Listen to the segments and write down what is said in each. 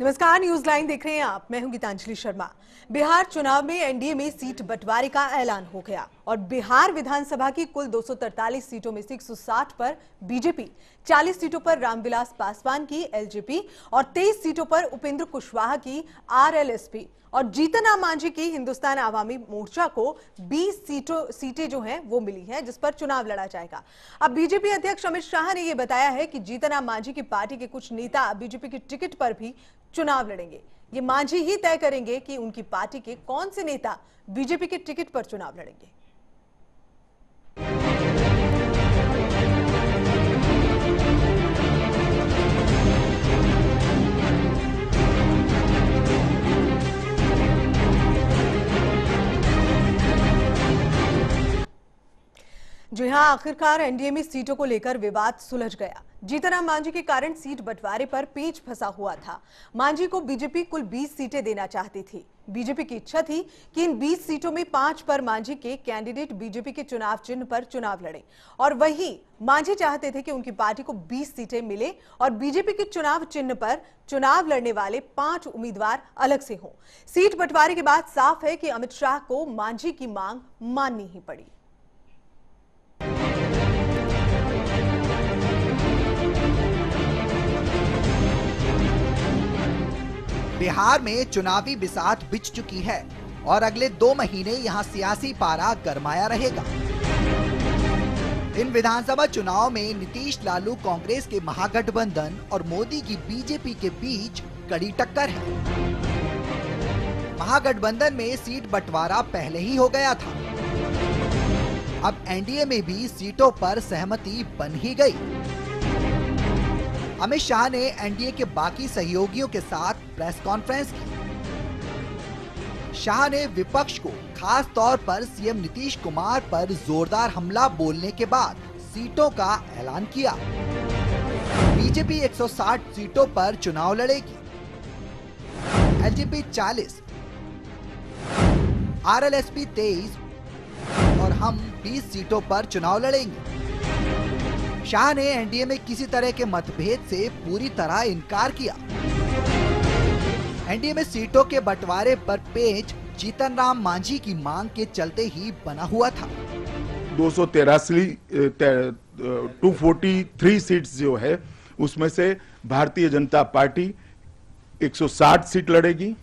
नमस्कार, news line देख रहे हैं आप। मैं हूं गीतांजलि शर्मा। बिहार चुनाव में एनडीए में सीट बंटवारे का ऐलान हो गया और बिहार विधानसभा की कुल 243 सीटों में से 160 पर बीजेपी, 40 सीटों पर रामविलास पासवान की एलजेपी और 23 सीटों पर उपेंद्र कुशवाहा की आरएलएसपी और जीतन राम मांझी की हिंदुस्तान आवामी मोर्चा को 20 सीटें जो हैं वो मिली हैं, जिस पर चुनाव लड़ा जाएगा। अब बीजेपी अध्यक्ष अमित शाह ने यह बताया है कि जीतन राम मांझी की पार्टी के कुछ नेता बीजेपी की टिकट पर भी चुनाव लड़ेंगे। ये मांझी ही तय करेंगे कि उनकी पार्टी के कौन से नेता बीजेपी के टिकट पर चुनाव लड़ेंगे। जी हां, आखिरकार एनडीए में सीटों को लेकर विवाद सुलझ गया। जीतन राम मांझी के कारण सीट बंटवारे पर पेच फंसा हुआ था। मांझी को बीजेपी कुल 20 सीटें देना चाहती थी। बीजेपी की इच्छा थी कि इन 20 सीटों में 5 पर मांझी के कैंडिडेट बीजेपी के चुनाव चिन्ह पर चुनाव लड़ें और वहीं मांझी चाहते थे कि उनकी पार्टी को 20 सीटें मिले और बीजेपी के चुनाव चिन्ह पर चुनाव लड़ने वाले 5 उम्मीदवार अलग से हों। सीट बंटवारे के बाद साफ है कि अमित शाह को मांझी की मांग माननी ही पड़ी। बिहार में चुनावी बिसात बिछ चुकी है और अगले 2 महीने यहां सियासी पारा गरमाया रहेगा। इन विधानसभा चुनाव में नीतीश लालू कांग्रेस के महागठबंधन और मोदी की बीजेपी के बीच कड़ी टक्कर है। महागठबंधन में सीट बंटवारा पहले ही हो गया था। अब एनडीए में भी सीटों पर सहमति बन ही गई। अमित शाह ने एनडीए के बाकी सहयोगियों के साथ प्रेस कॉन्फ्रेंस की। शाह ने विपक्ष को खास तौर पर सीएम नीतीश कुमार पर जोरदार हमला बोलने के बाद सीटों का ऐलान किया। बीजेपी 160 सीटों पर चुनाव लड़ेगी, एलजेपी 40, आरएलएसपी 23 और हम 20 सीटों पर चुनाव लड़ेंगे। शाह ने एनडीए में किसी तरह के मतभेद से पूरी तरह इनकार किया। एनडीए में सीटों के बंटवारे पर पेच जीतन राम मांझी की मांग के चलते ही बना हुआ था। 243 सीट्स जो है उसमें से भारतीय जनता पार्टी 160 सीट लड़ेगी,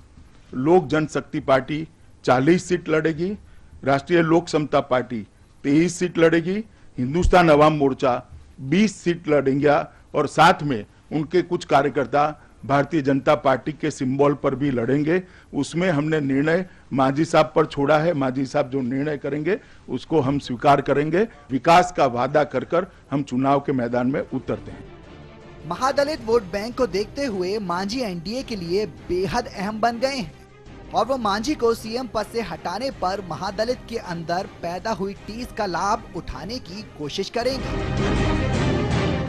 लोक जनशक्ति पार्टी 40 सीट लड़ेगी, राष्ट्रीय लोक समता पार्टी 23 सीट लड़ेगी, हिंदुस्तान अवाम मोर्चा 20 सीट लड़ेंगे और साथ में उनके कुछ कार्यकर्ता भारतीय जनता पार्टी के सिंबल पर भी लड़ेंगे। उसमें हमने निर्णय मांझी साहब पर छोड़ा है। मांझी साहब जो निर्णय करेंगे उसको हम स्वीकार करेंगे। विकास का वादा कर कर हम चुनाव के मैदान में उतरते हैं। महादलित वोट बैंक को देखते हुए मांझी एनडीए के लिए बेहद अहम बन गए हैं और वो मांझी को सीएम पद से हटाने पर महादलित के अंदर पैदा हुई टीस का लाभ उठाने की कोशिश करेंगे।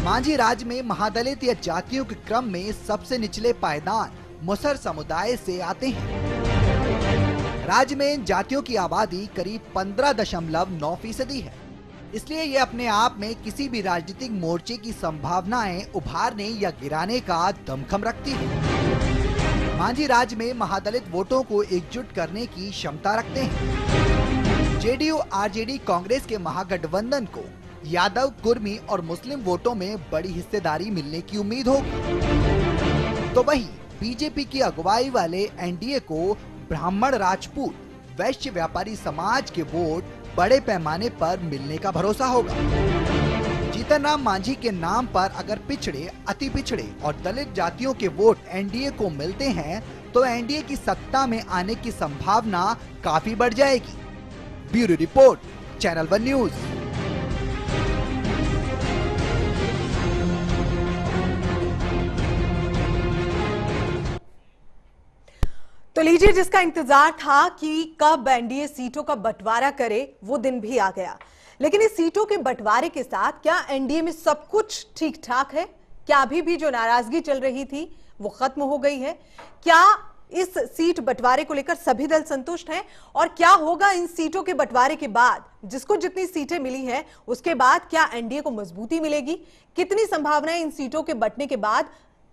मांझी राज्य में महादलित या जातियों के क्रम में सबसे निचले पायदान मुसहर समुदाय से आते हैं। राज्य में इन जातियों की आबादी करीब 15.9% है। इसलिए ये अपने आप में किसी भी राजनीतिक मोर्चे की संभावनाएं उभारने या गिराने का दमखम रखती है। मांझी राज्य में महादलित वोटों को एकजुट करने की क्षमता रखते हैं। जेडीयू आरजेडी कांग्रेस के महागठबंधन को यादव, कुर्मी और मुस्लिम वोटों में बड़ी हिस्सेदारी मिलने की उम्मीद होगी। तो वहीं बीजेपी की अगुवाई वाले एनडीए को ब्राह्मण, राजपूत, वैश्य, व्यापारी समाज के वोट बड़े पैमाने पर मिलने का भरोसा होगा। जीतन राम मांझी के नाम पर अगर पिछड़े, अति पिछड़े और दलित जातियों के वोट एनडीए को मिलते हैं तो एनडीए की सत्ता में आने की संभावना काफी बढ़ जाएगी। Bureau report, channel 1 news. तो लीजिए, जिसका इंतजार था कि कब एनडीए सीटों का बंटवारा करे, वो दिन भी आ गया। लेकिन इस सीटों के बंटवारे के साथ क्या एनडीए में सब कुछ ठीक ठाक है? क्या अभी भी जो नाराजगी चल रही थी वो खत्म हो गई है? क्या इस सीट बंटवारे को लेकर सभी दल संतुष्ट हैं? और क्या होगा इन सीटों के बंटवारे के बाद? जिसको जितनी सीटें मिली हैं उसके बाद क्या एनडीए को मजबूती मिलेगी? कितनी संभावनाएं इन सीटों के बंटने के बाद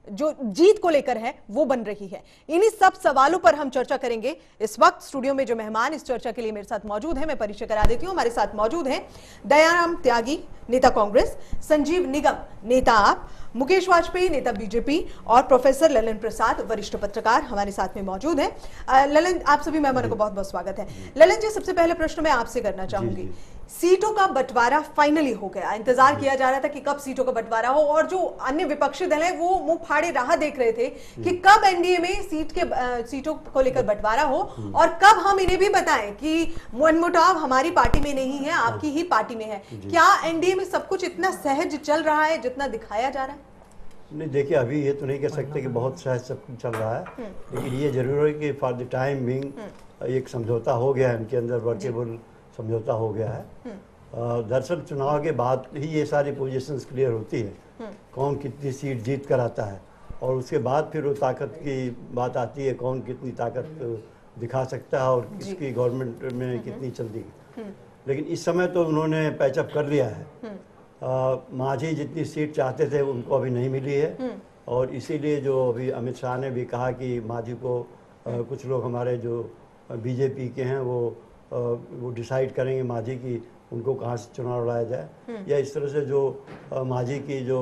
जो जीत को लेकर है वो बन रही है। इन्हीं सब सवालों पर हम चर्चा करेंगे। इस वक्त स्टूडियो में जो मेहमान इस चर्चा के लिए मेरे साथ मौजूद हैं, मैं परिचय करा देती हूं। हमारे साथ मौजूद हैं दयाराम त्यागी, नेता कांग्रेस, संजीव निगम, नेता आप, मुकेश वाजपेयी, नेता बीजेपी, और प्रोफेसर ललन प्रसाद, वरिष्ठ पत्रकार हमारे साथ में मौजूद हैं। ललन, आप सभी मेहमानों को बहुत बहुत स्वागत है। ललन जी, सबसे पहले प्रश्न मैं आपसे करना चाहूंगी। सीटों का बंटवारा फाइनली हो गया। इंतजार किया जा रहा था कि कब सीटों का बंटवारा हो, और जो अन्य विपक्षी दल है वो मुंह फाड़े राह देख रहे थे कि कब एनडीए में सीटों को लेकर बंटवारा हो, और कब हम इन्हें भी बताएं कि मनमुटाव हमारी पार्टी में नहीं है, आपकी ही पार्टी में है। क्या एनडीए में सब कुछ इतना सहज चल रहा है जितना दिखाया जा रहा है? नहीं, देखिए, अभी ये तो नहीं कह सकते कि बहुत सहज सब कुछ चल रहा है, लेकिन ये जरूर है कि फॉर द टाइम बिंग एक समझौता हो गया है, इनके अंदर वर्केबल समझौता हो गया है। दरअसल चुनाव के बाद ही ये सारी पोजीशंस क्लियर होती है, कौन कितनी सीट जीत कर आता है, और उसके बाद फिर वो ताकत की बात आती है, कौन कितनी ताकत दिखा सकता है और किसकी गवर्नमेंट में कितनी चलती है। लेकिन इस समय तो उन्होंने पैचअप कर लिया है। मांझी जितनी सीट चाहते थे उनको अभी नहीं मिली है, और इसीलिए जो अभी अमित शाह ने भी कहा कि मांझी को कुछ लोग हमारे जो बीजेपी के हैं वो डिसाइड करेंगे मांझी की उनको कहाँ से चुनाव लड़ाया जाए, या इस तरह से जो मांझी की जो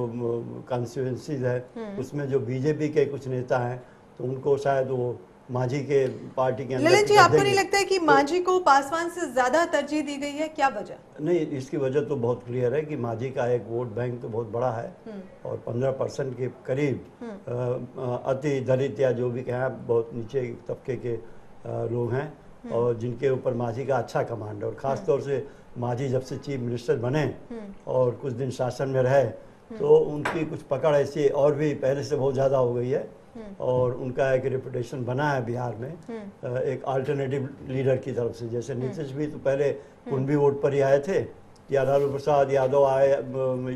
कॉन्स्टिट्यूंसीज है उसमें जो बीजेपी के कुछ नेता हैं तो उनको शायद वो मांझी के पार्टी के अंदर। ललन जी, आपको नहीं लगता है कि मांझी को पासवान से ज्यादा तरजीह दी गई है? क्या वजह? नहीं, इसकी वजह तो बहुत क्लियर है कि मांझी का एक वोट बैंक तो बहुत बड़ा है, और 15% के करीब अति दलित या जो भी कहें बहुत नीचे तबके के लोग हैं, और जिनके ऊपर मांझी का अच्छा कमांड है। और ख़ास तौर से मांझी जब से चीफ मिनिस्टर बने और कुछ दिन शासन में रहे तो उनकी कुछ पकड़ ऐसी और भी पहले से बहुत ज़्यादा हो गई है, और उनका एक रेपुटेशन बना है बिहार में एक अल्टरनेटिव लीडर की तरफ से। जैसे नीतीश भी तो पहले कुंभी वोट पर ही आए थे, या लालू प्रसाद यादव आए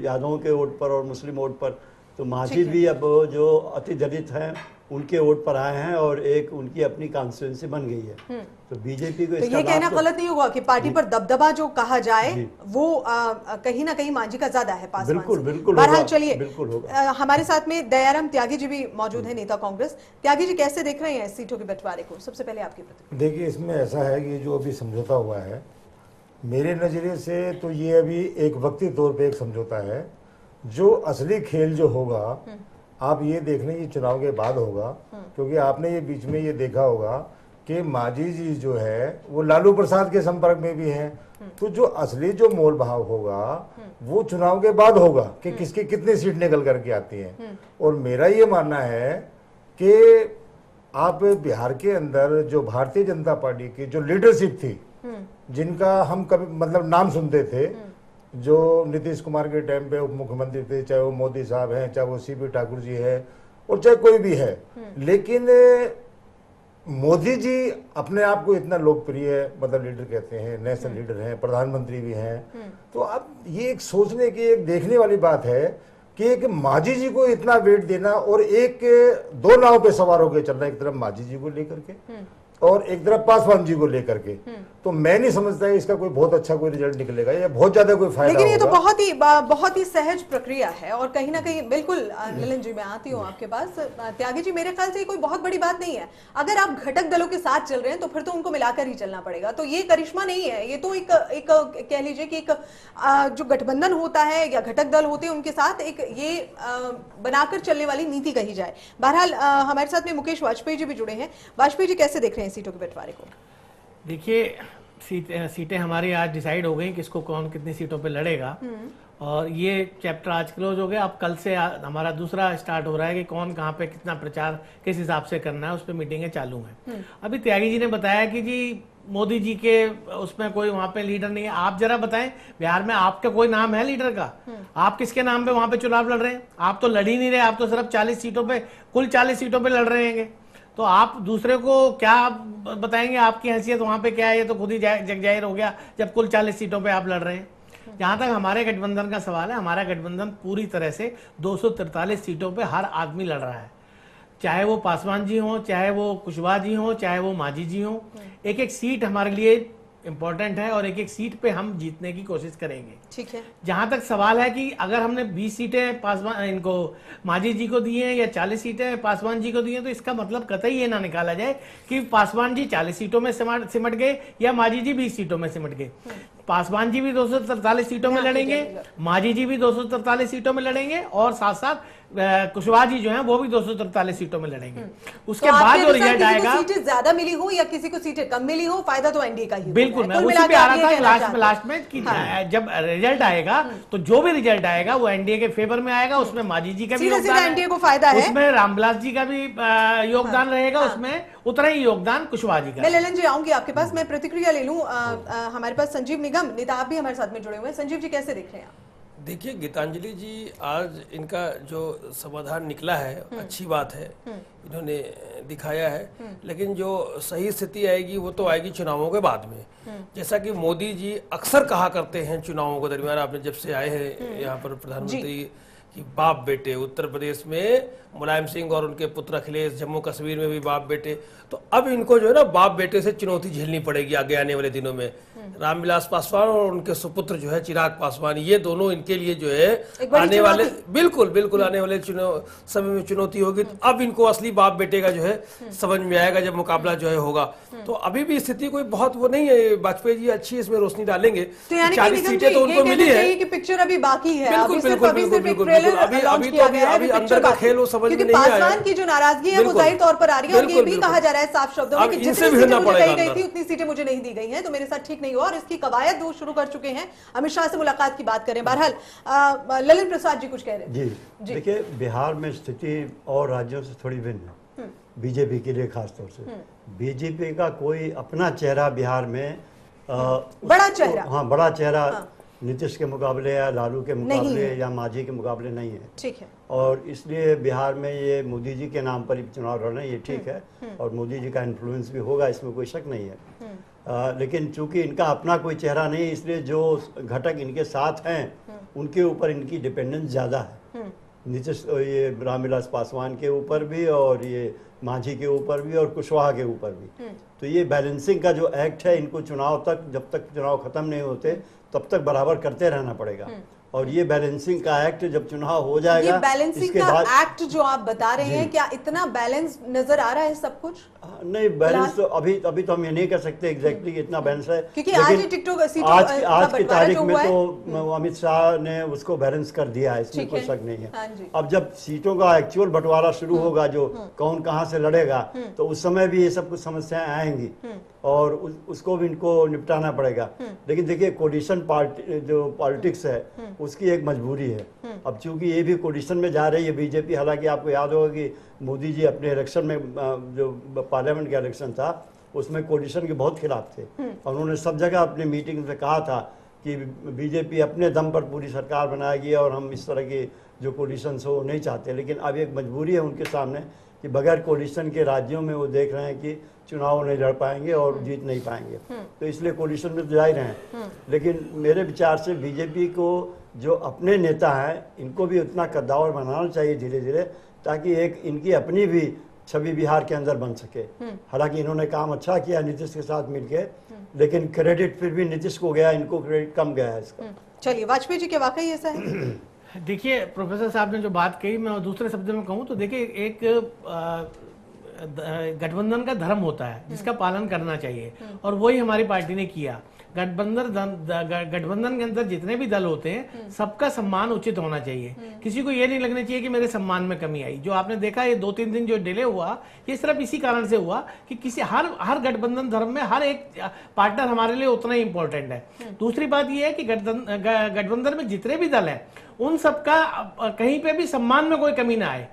यादवों के वोट पर और मुस्लिम वोट पर, तो मांझी भी अब जो अति दलित हैं उनके वोट पर आए हैं, और एक उनकी अपनी कॉन्स्टिट्यूंसी बन गई है। तो बीजेपी को तो ये कहना गलत नहीं होगा कि पार्टी पर दबदबा जो कहा जाए वो कहीं ना कहीं मांझी का ज्यादा है पासवान से? बिल्कुल बिल्कुल। बहरहाल चलिए, बिल्कुल होगा। हमारे साथ में दयाराम त्यागी जी भी मौजूद है, नेता कांग्रेस। त्यागी जी, कैसे देख रहे हैं सीटों के बंटवारे को? सबसे पहले आपकी प्रतिक्रिया। देखिए, इसमें ऐसा है कि जो अभी समझौता हुआ है, मेरे नजरिए से तो ये अभी एक वक्ती तौर पे एक समझौता है। जो असली खेल जो होगा आप ये देख लें ये चुनाव के बाद होगा, क्योंकि आपने ये बीच में ये देखा होगा कि मांझी जी जो है वो लालू प्रसाद के संपर्क में भी हैं। तो जो असली जो मोल भाव होगा वो चुनाव के बाद होगा कि किसकी कितनी सीट निकल करके आती हैं। और मेरा ये मानना है कि आप बिहार के अंदर जो भारतीय जनता पार्टी की जो लीडरशिप थी, जिनका हम कभी मतलब नाम सुनते थे, जो नीतीश कुमार के टाइम पे उप मुख्यमंत्री थे, चाहे वो मोदी साहब हैं, चाहे वो सीपी ठाकुर जी है, और चाहे कोई भी है, लेकिन मोदी जी अपने आप को इतना लोकप्रिय मतलब लीडर कहते हैं, नेशनल लीडर हैं, प्रधानमंत्री भी हैं। तो अब ये एक सोचने की एक देखने वाली बात है कि एक मांझी जी को इतना वेट देना और एक दो नाव पे सवार होकर चलना, एक तरफ मांझी जी को लेकर के और एक तरफ पासवान जी को लेकर के, तो मैं नहीं समझता है इसका कोई बहुत अच्छा कोई रिजल्ट निकलेगा या बहुत ज्यादा कोई फायदा। लेकिन ये तो बहुत ही सहज प्रक्रिया है, और कहीं ना कहीं बिल्कुल। ललन जी, मैं आती हूँ आपके पास। त्यागी जी, मेरे ख्याल से ये कोई बहुत बड़ी बात नहीं है। अगर आप घटक दलों के साथ चल रहे हैं तो फिर तो उनको मिलाकर ही चलना पड़ेगा। तो ये करिश्मा नहीं है, ये तो एक कह लीजिए कि एक जो गठबंधन होता है या घटक दल होते हैं उनके साथ एक ये बनाकर चलने वाली नीति कही जाए। बहरहाल हमारे साथ में मुकेश वाजपेयी जी भी जुड़े हैं। वाजपेयी जी, कैसे देख रहे हैं सीटों के बंटवारे को? देखिए, सीटें हमारी आज डिसाइड हो गई किसको कौन कितनी सीटों पे लड़ेगा, और ये चैप्टर आज क्लोज हो गया। अब कल से हमारा दूसरा स्टार्ट हो रहा है कि कौन कहाँ पे कितना प्रचार किस हिसाब से करना है, उस पर मीटिंगें चालू हैं। अभी त्यागी जी ने बताया कि जी मोदी जी के उसमें कोई वहाँ पे लीडर नहीं है। आप जरा बताएं, बिहार में आपका कोई नाम है लीडर का? आप किसके नाम पे वहाँ पे चुनाव लड़ रहे हैं? आप तो लड़ ही नहीं रहे, आप तो सिर्फ 40 सीटों पे, कुल 40 सीटों पे लड़ रहे हैं। तो आप दूसरे को क्या बताएंगे? आपकी हैसियत वहां पे क्या है? ये तो खुद ही जग जाहिर हो गया जब कुल 40 सीटों पे आप लड़ रहे हैं। जहां तक हमारे गठबंधन का सवाल है, हमारा गठबंधन पूरी तरह से 243 सीटों पे हर आदमी लड़ रहा है, चाहे वो पासवान जी हो, चाहे वो कुशवाहा जी हो, चाहे वो मांझी जी हो। एक एक सीट हमारे लिए इम्पोर्टेंट है और एक एक सीट पे हम जीतने की कोशिश करेंगे। ठीक है, जहां तक सवाल है कि अगर हमने 20 सीटें पासवान इनको मांझी जी को दी हैं या 40 सीटें पासवान जी को दी हैं, तो इसका मतलब कतई ये ना निकाला जाए कि पासवान जी 40 सीटों में सिमट गए या मांझी जी 20 सीटों में सिमट गए। पासवान जी भी 243 सीटों में लड़ेंगे, मांझी जी भी 243 सीटों में लड़ेंगे और साथ साथ कुशवाहा जी जो हैं वो भी 243 सीटों में लड़ेंगे। उसके बाद जो रिजल्ट आएगा, सीटें ज्यादा मिली हो या किसी को सीटें कम मिली हो, फायदा तो एनडीए का ही होगा। बिल्कुल, मैं उसी पे आ रहा था लास्ट में कि जब रिजल्ट आएगा तो जो भी रिजल्ट आएगा वो एनडीए के फेवर में आएगा। उसमें मांझी जी का भी योगदान, एनडीए को फायदा है, उसमें रामविलास जी का भी योगदान रहेगा, उसमें उतना ही योगदान कुशवाहा जी का। मैं ललन जी आऊंगी आपके पास, मैं प्रतिक्रिया ले लूं। हमारे पास संजीव निगम, नेता आप भी हमारे साथ में जुड़े हुए हैं। संजीव जी, कैसे देख रहे हैं आप? देखिए गीतांजलि जी, आज इनका जो समाधान निकला है अच्छी बात है, इन्होंने दिखाया है, लेकिन जो सही स्थिति आएगी वो तो आएगी चुनावों के बाद में। जैसा कि मोदी जी अक्सर कहा करते हैं चुनावों के दरमियान, आपने जब से आए हैं यहाँ पर प्रधानमंत्री, कि बाप बेटे, उत्तर प्रदेश में मुलायम सिंह और उनके पुत्र अखिलेश, जम्मू कश्मीर में भी बाप बेटे, तो अब इनको जो है ना बाप बेटे से चुनौती झेलनी पड़ेगी आगे आने वाले दिनों में। रामविलास पासवान और उनके सुपुत्र जो है चिराग पासवान, ये दोनों इनके लिए जो है आने वाले बिल्कुल आने वाले समय में चुनौती होगी। तो अब इनको असली बाप बेटे का जो है समझ में आएगा जब मुकाबला जो है होगा। तो अभी भी स्थिति कोई बहुत वो नहीं है, वाजपेयी जी अच्छी इसमें रोशनी डालेंगे। 40 सीटें तो उनको मिली है कि पिक्चर अभी बाकी है, अभी अंदर का खेल वो समझ में नहीं आया। पासवान की जो नाराजगी है वो जाहिर तौर पर आ रही है और ये भी कहा जा रहा है साफ शब्दों में कि जितनी सीटें मुझे कही गई थी उतनी सीटें मुझे नहीं दी गई हैं, तो मेरे साथ ठीक नहीं हुआ और इसकी कवायद वो शुरू कर चुके हैं। अमित शाह से मुलाकात की बात करें। बहरहाल ललित प्रसाद जी कुछ कह रहे हैं। जी देखिए, बिहार में स्थिति और राज्यों से थोड़ी भिन्न है, बीजेपी के लिए खास तौर से। बीजेपी का कोई अपना चेहरा बिहार में बड़ा चेहरा, हाँ बड़ा चेहरा नीतीश के मुकाबले या लालू के मुकाबले या मांझी के मुकाबले नहीं है। ठीक है, और इसलिए बिहार में ये मोदी जी के नाम पर चुनाव लड़ना ये ठीक है और मोदी जी का इन्फ्लुएंस भी होगा, इसमें कोई शक नहीं है। लेकिन चूंकि इनका अपना कोई चेहरा नहीं, इसलिए जो घटक इनके साथ हैं उनके ऊपर इनकी डिपेंडेंस ज़्यादा है। नीतीश, ये रामविलास पासवान के ऊपर भी और ये मांझी के ऊपर भी और कुशवाहा के ऊपर भी। तो ये बैलेंसिंग का जो एक्ट है, इनको चुनाव तक, जब तक चुनाव खत्म नहीं होते तब तक बराबर करते रहना पड़ेगा। और ये बैलेंसिंग का एक्ट जब चुनाव हो जाएगा, ये बैलेंसिंग का एक्ट जो आप बता रहे हैं, क्या इतना बैलेंस नजर आ रहा है सब कुछ? नहीं, बैलेंस तो अभी तो हम ये नहीं कह सकते एग्जैक्टली कितना बैलेंस है, क्योंकि आज ही टिकटॉक आज की तारीख में तो अमित शाह ने उसको बैलेंस कर दिया है, इसमें कोई शक नहीं है। अब जब सीटों का एक्चुअल बंटवारा शुरू होगा, जो कौन कहां से लड़ेगा, तो उस समय भी ये सब कुछ समस्याएं आएंगी और उसको भी इनको निपटाना पड़ेगा। लेकिन देखिए, कोलिशन पार्टी जो पॉलिटिक्स है उसकी एक मजबूरी है। अब चूंकि ये भी कोलिशन में जा रही है बीजेपी, हालांकि आपको याद होगा कि मोदी जी अपने इलेक्शन में, जो पार्लियामेंट का इलेक्शन था, उसमें कोलिशन के बहुत खिलाफ थे और उन्होंने सब जगह अपनी मीटिंग में कहा था कि बीजेपी अपने दम पर पूरी सरकार बनाएगी और हम इस तरह की जो कोलिशन हो नहीं चाहते। लेकिन अब एक मजबूरी है उनके सामने कि बगैर कोलिशन के राज्यों में वो देख रहे हैं कि चुनाव नहीं लड़ पाएंगे और जीत नहीं पाएंगे, तो इसलिए कोलिशन में तो जा ही रहे हैं। लेकिन मेरे विचार से बीजेपी को जो अपने नेता हैं, इनको भी उतना कद्दावर बनाना चाहिए धीरे धीरे, ताकि एक इनकी अपनी भी छवि बिहार के अंदर बन सके। हालांकि इन्होंने काम अच्छा किया नीतीश के साथ मिलके, लेकिन क्रेडिट फिर भी नीतीश को गया, इनको क्रेडिट कम गया है इसका। चलिए, वाजपेयी जी के वाकई ऐसा है? देखिए, प्रोफेसर साहब ने जो बात कही, मैं दूसरे शब्दों में कहूँ तो देखिए, एक गठबंधन का धर्म होता है जिसका पालन करना चाहिए और वही हमारी पार्टी ने किया। गठबंधन के अंदर जितने भी दल होते हैं सबका सम्मान उचित होना चाहिए। किसी को ये नहीं लगना चाहिए कि मेरे सम्मान में कमी आई। जो आपने देखा ये 2-3 दिन जो डिले हुआ, ये सिर्फ इसी कारण से हुआ कि किसी हर गठबंधन धर्म में हर एक पार्टनर हमारे लिए उतना ही इंपॉर्टेंट है। दूसरी बात ये है कि गठबंधन में जितने भी दल है उन सबका कहीं पे भी सम्मान में कोई कमी ना आए।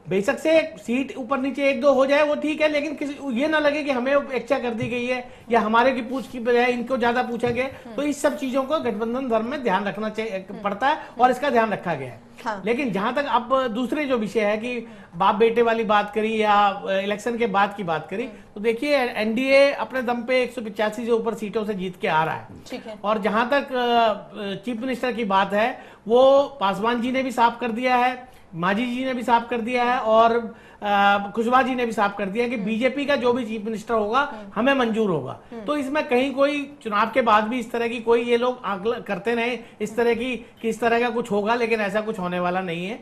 बेशक से सीट ऊपर नीचे 1-2 हो जाए वो ठीक है, लेकिन किसी ये ना लगे कि हमें इच्छा कर दी गई है या हमारे की पूछ की बजाय इनको ज्यादा पूछा गया। तो इस सब चीजों को गठबंधन धर्म में ध्यान रखना चाहिए पड़ता है और इसका ध्यान रखा गया है। हाँ। लेकिन जहां तक अब दूसरे जो विषय है कि बाप बेटे वाली बात करी या इलेक्शन के बाद की बात करी, तो देखिए एनडीए अपने दम पे 185 से ऊपर सीटों से जीत के आ रहा है। ठीक है। और जहां तक चीफ मिनिस्टर की बात है, वो पासवान जी ने भी साफ कर दिया है, मांझी जी ने भी साफ कर दिया है और कुशवाहा जी ने भी साफ कर दिया कि बीजेपी का जो भी चीफ मिनिस्टर होगा हमें मंजूर होगा। तो इसमें कहीं कोई चुनाव के बाद भी इस तरह की कोई ये लोग आकलन करते रहे इस तरह की कि इस तरह का कुछ होगा, लेकिन ऐसा कुछ होने वाला नहीं है।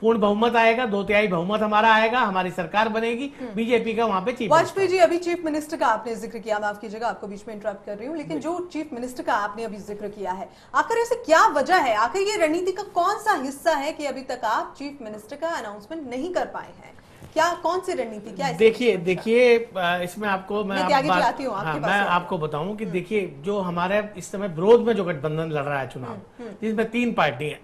पूर्ण बहुमत आएगा, 2/3 बहुमत हमारा आएगा, हमारी सरकार बनेगी, बीजेपी का वहां पे चीफ। वाजपेयी जी, अभी चीफ मिनिस्टर का आपने जिक्र किया, माफ कीजिएगा आपको बीच में इंटरप्ट कर रही हूँ, लेकिन जो चीफ मिनिस्टर का आपने अभी जिक्र किया है, आखिर ऐसे क्या वजह है, आखिर ये रणनीति का कौन सा हिस्सा है कि अभी तक आप चीफ मिनिस्टर का अनाउंसमेंट नहीं कर पाए हैं? क्या कौन सी रणनीति, क्या? देखिए इसमें आपको मैं आपको बताऊं कि देखिए जो हमारे इस समय विरोध में जो गठबंधन लड़ रहा है चुनाव, जिसमें 3 पार्टी है,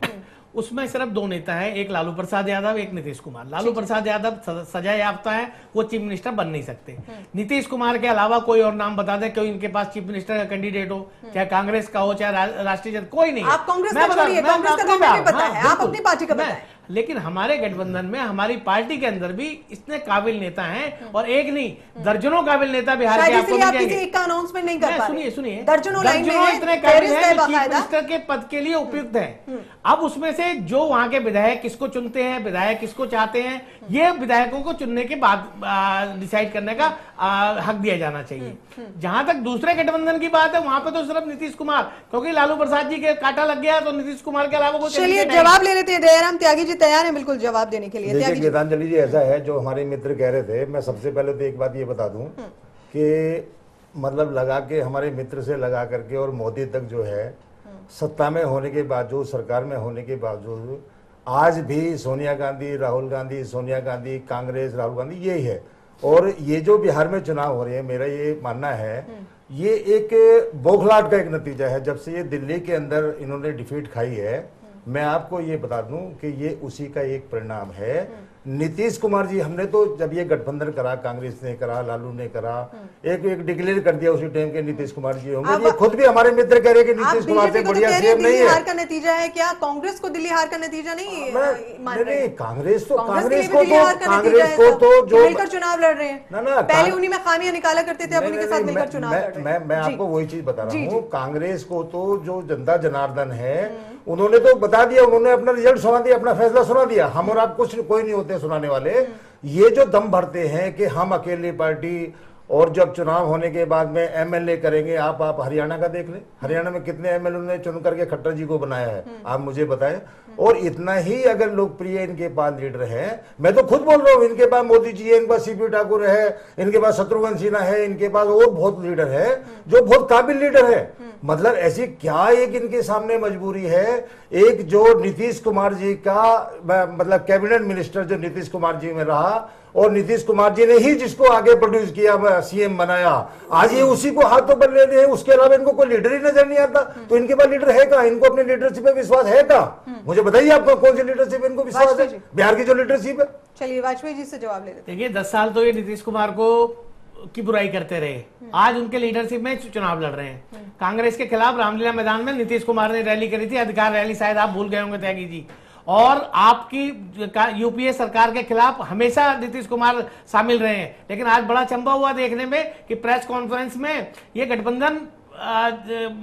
उसमें सिर्फ 2 नेता हैं, एक लालू प्रसाद यादव, एक नीतीश कुमार। लालू प्रसाद यादव सजा याफ्ता है, वो चीफ मिनिस्टर बन नहीं सकते। नीतीश कुमार के अलावा कोई और नाम बता दे, कोई इनके पास चीफ मिनिस्टर का कैंडिडेट हो, चाहे कांग्रेस का हो चाहे राष्ट्रीय जनता, कोई नहीं। आप कांग्रेस का छोड़िए, कांग्रेस का नाम नहीं पता है, आप अपनी पार्टी का बताएं। लेकिन हमारे गठबंधन में हमारी पार्टी के अंदर भी इतने काबिल नेता हैं, और एक नहीं दर्जनों काबिल नेता बिहार के आपको मिल जाएंगे। एक का अनाउंसमेंट नहीं कर पा रहे। सुनिए दर्जनों इतने काबिल हैं जो चीफ मिनिस्टर के पद के लिए उपयुक्त हैं। अब उसमें से जो वहां के विधायक किसको चुनते हैं, विधायक किसको चाहते हैं, ये विधायकों को चुनने के बाद डिसाइड करने का हक दिया जाना चाहिए। जहां तक दूसरे गठबंधन की बात है, वहां पे तो सिर्फ नीतीश कुमार, क्योंकि लालू प्रसाद जी के कांटा लग गया तो नीतीश कुमार के अलावा कुछ। चलिए जवाब ले लेते हैं, दयाराम त्यागी जी तैयार हैं बिल्कुल जवाब देने के लिए। देखिए गीतांजलि जी, ऐसा है जो हमारे मित्र कह रहे थे, मैं सबसे पहले तो एक बात ये बता दूं कि मतलब लगा के हमारे मित्र से लगा करके और मोदी तक जो है सत्ता में होने के बावजूद, सरकार में होने के बावजूद आज भी सोनिया गांधी, राहुल गांधी, सोनिया गांधी, कांग्रेस, राहुल गांधी यही है। और ये जो बिहार में चुनाव हो रहे हैं, मेरा ये मानना है ये एक बौखलाहट का एक नतीजा है। जब से ये दिल्ली के अंदर इन्होंने डिफीट खाई है, मैं आपको ये बता दूं कि ये उसी का एक परिणाम है। नीतीश कुमार जी, हमने तो जब ये गठबंधन करा, कांग्रेस ने करा, लालू ने करा, एक डिक्लेयर कर दिया उसी टाइम के नीतीश कुमार जी होंगे। ये खुद भी हमारे मित्र कह रहे हैं कि नीतीश कुमार से बढ़िया सीएम नहीं है। हार का नतीजा है क्या? कांग्रेस को दिल्ली हार का नतीजा नहीं नहीं, कांग्रेस को तो जो मिलकर चुनाव लड़ रहे हैं, पहले उन्हीं में खामियां निकाला करते थे, अब उन्हीं के साथ मिलकर चुनाव लड़ रहे हैं। मैं आपको वही चीज बता रहा हूँ, कांग्रेस को तो जो जनता जनार्दन है उन्होंने तो बता दिया, उन्होंने अपना रिजल्ट सुना दिया, अपना फैसला सुना दिया। हम और आप कुछ कोई नहीं होते सुनाने वाले। ये जो दम भरते हैं कि हम अकेली पार्टी, और जब चुनाव होने के बाद में एमएलए करेंगे, आप हरियाणा का देख लें, हरियाणा में कितने एमएलए ने चुन करके खट्टर जी को बनाया है, आप मुझे बताएं। और इतना ही अगर लोकप्रिय इनके पास लीडर हैं, मैं तो खुद बोल रहा हूं, इनके पास मोदी जी है, इनके पास सीपी ठाकुर है, इनके पास शत्रुघ्न सिन्हा है, इनके पास और बहुत लीडर है जो बहुत काबिल लीडर है। मतलब ऐसी क्या एक इनके सामने मजबूरी है? एक जो नीतीश कुमार जी का मतलब कैबिनेट मिनिस्टर जो नीतीश कुमार जी में रहा, और नीतीश कुमार जी ने ही जिसको आगे प्रोड्यूस किया, सीएम बनाया, आज ये उसी को हाथों पर ले रहे हैं। उसके अलावा इनको कोई लीडर ही नजर नहीं आता। तो इनके पास लीडर है कहाँ? इनको अपने लीडरशिप पे विश्वास है कहाँ? मुझे बताइए आपको कौन सी लीडरशिप इनको विश्वास है? बिहार की जो लीडरशिप है। चलिए वाजपेयी जी से जवाब ले लेते हैं। देखिए 10 साल तो ये नीतीश कुमार को की बुराई करते रहे, आज उनके लीडरशिप में चुनाव लड़ रहे हैं। कांग्रेस के खिलाफ रामलीला मैदान में नीतीश कुमार ने रैली करी थी, अधिकार रैली, शायद आप भूल गए होंगे त्यागी जी। और आपकी यूपीए सरकार के खिलाफ हमेशा नीतीश कुमार शामिल रहे हैं। लेकिन आज बड़ा चंबा हुआ देखने में कि प्रेस कॉन्फ्रेंस में ये गठबंधन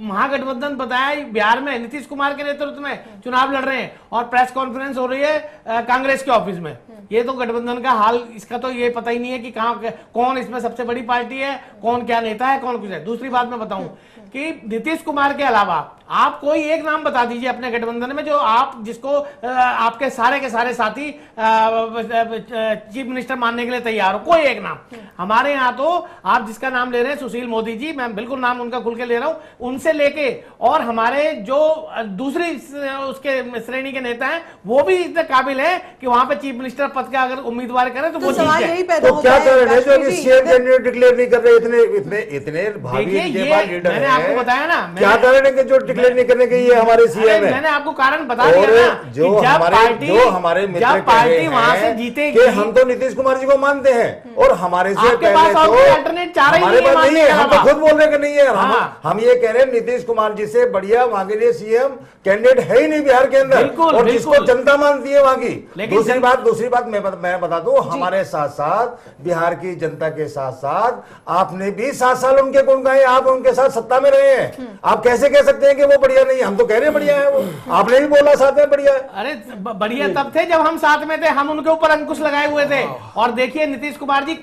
महागठबंधन बताया बिहार में नीतीश कुमार के नेतृत्व में चुनाव लड़ रहे हैं, और प्रेस कॉन्फ्रेंस हो रही है कांग्रेस के ऑफिस में। ये तो गठबंधन का हाल, इसका तो ये पता ही नहीं है कि कहां कौन इसमें सबसे बड़ी पार्टी है, कौन क्या नेता है, कौन कुछ है। दूसरी बात मैं बताऊं कि नीतीश कुमार के अलावा आप कोई एक नाम बता दीजिए अपने गठबंधन में जो आप जिसको आपके सारे के सारे साथी चीफ मिनिस्टर मानने के लिए तैयार हो, कोई एक नाम। हमारे यहाँ तो आप जिसका नाम ले रहे हैं सुशील मोदी जी, मैं बिल्कुल नाम उनका खुल के ले रहा हूं, उनसे लेके और हमारे जो दूसरी उसके श्रेणी के नेता हैं वो भी इतने काबिल है कि वहां पे चीफ मिनिस्टर पद का अगर उम्मीदवार करें तो वो जीत जाए। तो क्या कारण है जो अभी सीएम कैंडिडेट डिक्लेयर नहीं कर रहे? इतने भाभी इनके पास लीडर मैंने आपको बताया ना, क्या कारण है कि जो डिक्लेयर नहीं करने के ये हमारे सीएम है? मैंने आपको कारण बता दिया ना, जो हमारे मित्र पार्टी वहां से जीतेगी कि हम तो नीतीश कुमार जी को मानते हैं, और हमारे से पहले तो अल्टरनेट चाह रही हमारे पास नहीं है, हम तो खुद बोल रहे कि नहीं है। हम ये कह रहे हैं नीतीश कुमार जी से बढ़िया वहां के लिए सीएम कैंडिडेट है ही नहीं बिहार के अंदर, बिल्कुल, और जिसको बिल्कुल। जनता मानती है वहां की। लेकिन दूसरी बात मैं बता दूं, हमारे साथ साथ बिहार की जनता के साथ साथ आपने भी 7 साल उनके गुण गाए, आप उनके साथ सत्ता में रहे हैं, आप कैसे कह सकते हैं कि वो बढ़िया नहीं है? हम तो कह रहे हैं बढ़िया है वो, आपने भी बोला साथ में बढ़िया है। अरे बढ़िया तब थे जब हम साथ में थे, हम उनके ऊपर अंकुश लगाए हुए थे। और देखिए नीतीश कुमार जी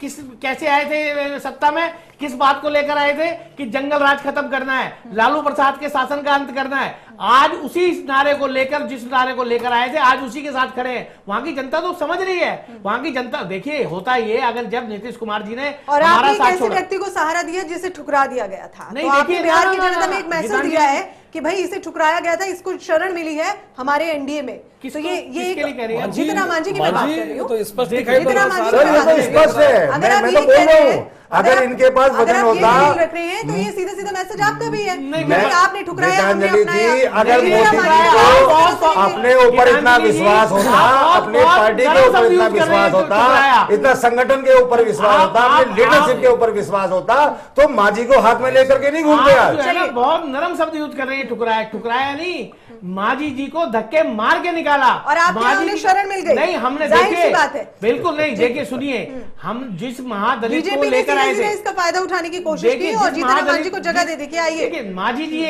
कैसे आए थे सत्ता में, किस बात को लेकर आए थे कि जंगल राज खत्म करना है, लालू प्रसाद के शासन का अंत करना है। आज उसी नारे को लेकर, जिस नारे को लेकर आए थे, आज उसी के साथ खड़े हैं। वहां की जनता तो समझ रही है, वहां की जनता देखिए होता ये, अगर जब नीतीश कुमार जी ने और हमारा आपने साथ ऐसे छोड़ा, व्यक्ति को सहारा दिया जिसे ठुकरा दिया गया था, नहीं, तो आपने देखिए, बिहार ना, की ना, जनता ना, में एक मैसेज गीतांजलि दिया है कि भाई इसे ठुकराया गया था, इसको शरण मिली है हमारे एनडीए में। तो किसको- ये किसके लिए कह रही है? जीतन मांझी की मैं बात कर रही हूँ। तो स्पष्ट दिखाई पड़ जीतन रहा मांझी है। की सर, मैं ये बात तो कर रही हूँ। स्पष्ट है। अगर आप मैं ये तो बोल कह रहा रहे हूँ, हैं, अगर इनके पास अगर वजन आप ये होता, फील रख रहे हैं तो ये सीधा सीधा मैसेज आपका भी है कि आपने ठुकराया, हमने गीतांजलि अपनाया। जी, अगर जीतन मोदी मांझी जी की को बात कर रही हैं। अपने ऊपर इतना गीतांजलि जी, विश्वास होता, आप अपने बहुत पार्टी के गलत ऊपर शब्द इतना यूज कर रहे विश्वास हैं, होता, ठुकराया। इतना संगठन के ऊपर विश्वास होता, अपने लीडरशिप के ऊपर विश्वास होता, तो मांझी को हाथ में लेकर के नहीं घूमते आप जो आज। है ना बहुत नरम शब्द यूज कर रहे हैं, ठुकराया। ठुकराया नहीं, मांझी जी को धक्के मार के निकाला और आपके यहाँ उन्हें शरण मिल गई। नहीं, हमने जाहिर सी देखिए बात है। बिल्कुल नहीं, देखिए सुनिए, हम जिस महादलित को बीजेपी ने लेकर आए सीधे थे, इसका फायदा उठाने की कोशिश की देखिए, और जिस जीतन महादलित- मांझी को जगह दे दी कि आइए। देखिए मांझी जी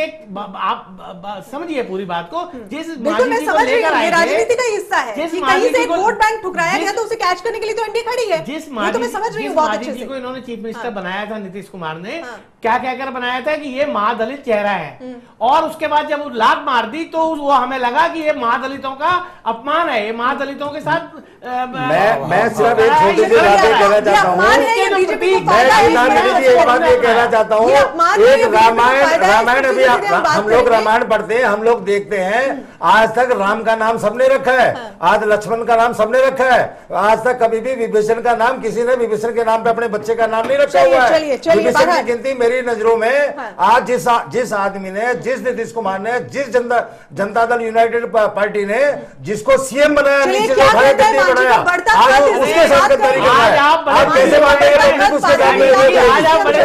आप समझिए पूरी बात को, जिस बिल्कुल मांझी मैं जी को समझ रही लेकर हूँ, आए ये थे, राजनीति का हिस्सा है जिस कि मांझी कहीं से जी एक को- वोट बैंक ठुकराया जिस- गया तो उसे कैच करने के लिए तो एनडीए खड़ी है। जिस ये मांझी तो मैं समझ रही हूँ जिस बहुत मांझी अच्छे जी को से। इन्होंने चीफ मिनिस्टर बनाया था नीतीश कुमार ने, हाँ। क्या कहकर बनाया था कि ये महादलित चेहरा है, और उसके बाद जब वो लात मार दी तो वो हमें लगा कि ये महादलितों का अपमान है, ये महादलितों के साथ मैं सिर्फ एक छोटी सी बात ये कहना चाहता हूँ, ये बीजेपी को मैं फायदा है, गीतांजलि जी एक बात ये कहना चाहता हूँ, ये अपमान है, एक ये बीजेपी को फायदा है, रामायण इसको अभी सीधे सीधे हम बात हम लोग करेंगे। रामायण पढ़ते हैं, हम लोग देखते हैं, आज तक राम का नाम सबने रखा है, आज लक्ष्मण का नाम सबने रखा है, आज तक कभी भी विभीषण का नाम किसी ने विभीषण के नाम पे अपने बच्चे का नाम नहीं रखा हुआ है। विभीषण की गिनती मेरी नजरों में आज जिस आदमी ने, जिस नीतीश कुमार ने, जिस जनता दल यूनाइटेड पार्टी ने जिसको सीएम बनाया, नीचे से उठाया, गद्दी बनाया, आज उसके साथ गद्दारी कर रहा है। आप कैसे बातें उसके साथ आज आप बड़े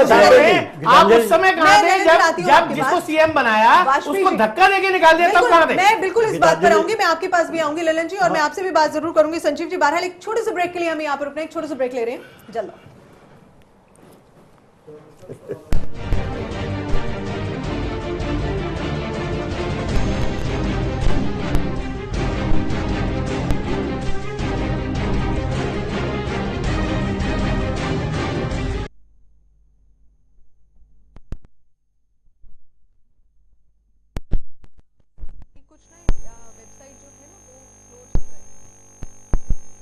आप उस समय कहाँ थे मैं आती हूँ जब आपके जिसको पास। सीएम बनाया वाजपेयी उसको जी। धक्का देके निकाल दिया, तब कहाँ थे? मैं बिल्कुल इस बात पर आऊंगी, मैं आपके पास भी आऊंगी ललन जी, और मैं आपसे भी बात जरूर करूंगी संजीव जी। बहरहाल एक छोटे से ब्रेक के लिए हम यहाँ पर अपना एक छोटे से ब्रेक ले रहे हैं, जल्द। कुछ ना वेबसाइट जो है ना वो स्लो चल रहा है।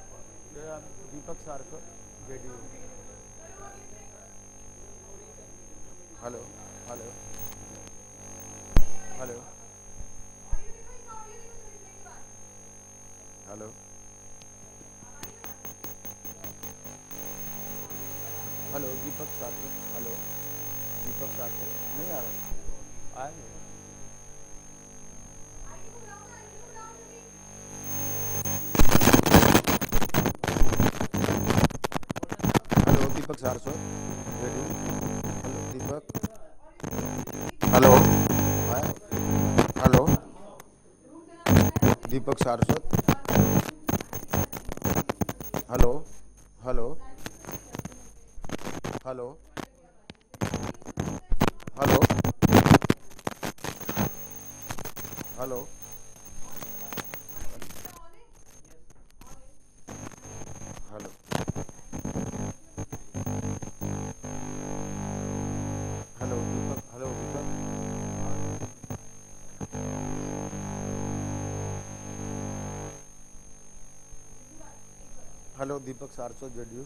Deepak Sarkar JDU. Hello hello hello hello hello Deepak Sarkar, hello Deepak Sarkar नहीं आ रहा, आएंगे। Hello Deepak Saraswat radio, hello Deepak, hello hello Deepak Saraswat, hello hello hello hello hello hello hello Deepak, hello Deepak, hello, Deepak Saraswat, JDU.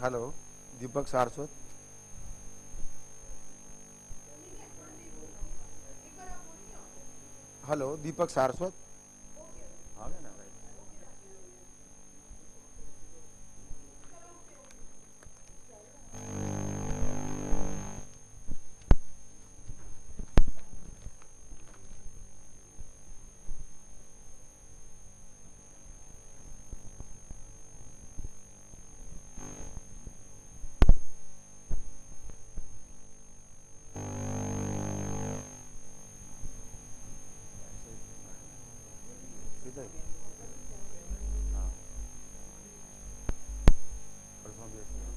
Hello, Deepak Saraswat. Hello, Deepak Saraswat. आ गया ना भाई? सीधा ही। हाँ, परसों भी ऐसे हुआ।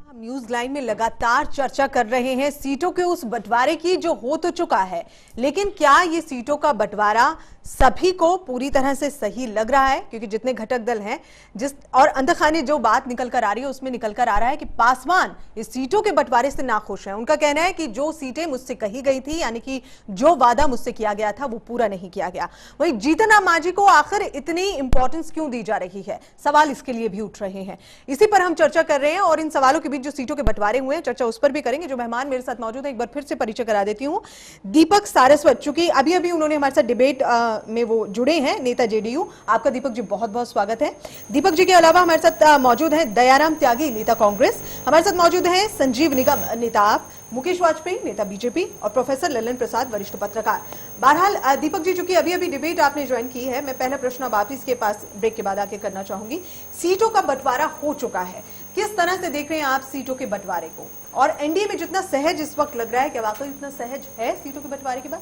हम न्यूज लाइन में लगातार चर्चा कर रहे हैं सीटों के उस बंटवारे की जो हो तो चुका है, लेकिन क्या ये सीटों का बंटवारा सभी को पूरी तरह से सही लग रहा है? क्योंकि जितने घटक दल हैं जिस और अंदरखाने जो बात निकल कर आ रही है उसमें निकल कर आ रहा है कि पासवान इस सीटों के बंटवारे से नाखुश हैं। उनका कहना है कि जो सीटें मुझसे कही गई थी, यानी कि जो वादा मुझसे किया गया था वो पूरा नहीं किया गया। वहीं जीतन राम मांझी को आखिर इतनी इंपॉर्टेंस क्यों दी जा रही है, सवाल इसके लिए भी उठ रहे हैं। इसी पर हम चर्चा कर रहे हैं और इन सवालों के बीच जो सीटों के बंटवारे हुए हैं चर्चा उस पर भी करेंगे। जो मेहमान मेरे साथ मौजूद है एक बार फिर से परिचय करा देती हूँ। दीपक सारस्वत, चूंकि अभी अभी उन्होंने हमारे साथ डिबेट में वो जुड़े हैं, नेता जेडीयू। आपका दीपक जी बहुत बहुत स्वागत है। दीपक जी के अलावा हमारे साथ मौजूद हैं दयाराम त्यागी, नेता कांग्रेस। हमारे साथ मौजूद हैं संजीव निगम, नेता आप, मुकेश वाजपेयी, नेता बीजेपी, और प्रोफेसर ललन प्रसाद, वरिष्ठ पत्रकार। बहरहाल दीपक जी, चूंकि अभी अभी डिबेट आपने ज्वाइन की है, मैं पहला प्रश्न अब आप इसके पास ब्रेक के बाद आके करना चाहूंगी। सीटों का बंटवारा हो चुका है, किस तरह से देख रहे हैं आप सीटों के बंटवारे को? और एनडीए में जितना सहज इस वक्त लग रहा है, क्या वाकई इतना सहज है सीटों के बंटवारे के बाद?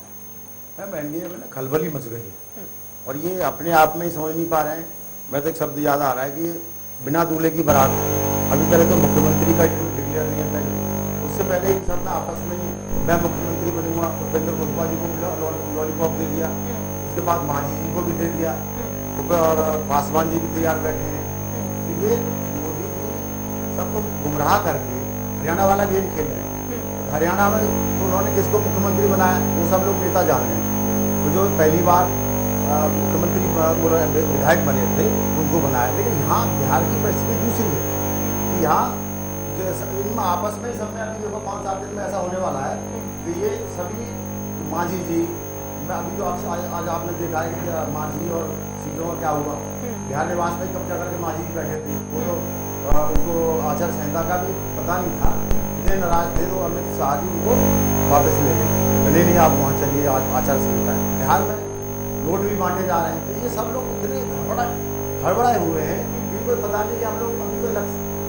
मैम, एनडीए में ना खलबली मच गई है और ये अपने आप में ही समझ नहीं पा रहे हैं। मैं तो एक शब्द याद आ रहा है कि बिना दूल्हे की बारात। अभी पहले तो मुख्यमंत्री का डिक्लेयर नहीं था, उससे पहले इन सब ने आपस में ही मैं मुख्यमंत्री बनूंगा, उपेंद्र कुशवाहा जी को लॉलीपॉप दे दिया, उसके बाद मांझी जी को भी दे दिया, और पासवान जी भी तैयार बैठे हैं। तो ये मोदी जी सबको गुमराह करके हरियाणा वाला गेम खेल रहे हैं। हरियाणा में तो उन्होंने किसको मुख्यमंत्री बनाया वो सब लोग नेता जान रहे हैं। तो जो पहली बार मुख्यमंत्री विधायक बने थे उनको बनाया, लेकिन यहाँ बिहार की परिस्थिति दूसरी है कि यहाँ इनमें आपस में सबने अभी देखो 5-7 दिन में ऐसा होने वाला है कि ये सभी मांझी जी, मैं अभी तो आज आपने देखा है कि मांझी और सीटों का क्या हुआ। बिहार निवास में कब्जा करके मांझी जी बैठे थे, वो तो उनको आचार संहिता का भी पता नहीं था, इतने नाराज थे तो अमित शाह जी उनको वापस ले गए, नहीं आप वहाँ चलिए, आचार संहिता है। बिहार में नोट भी बांटे जा रहे हैं, तो ये सब लोग इतने हड़बड़ाए हुए हैं कि कोई पता नहीं कि हम लोग अभी तो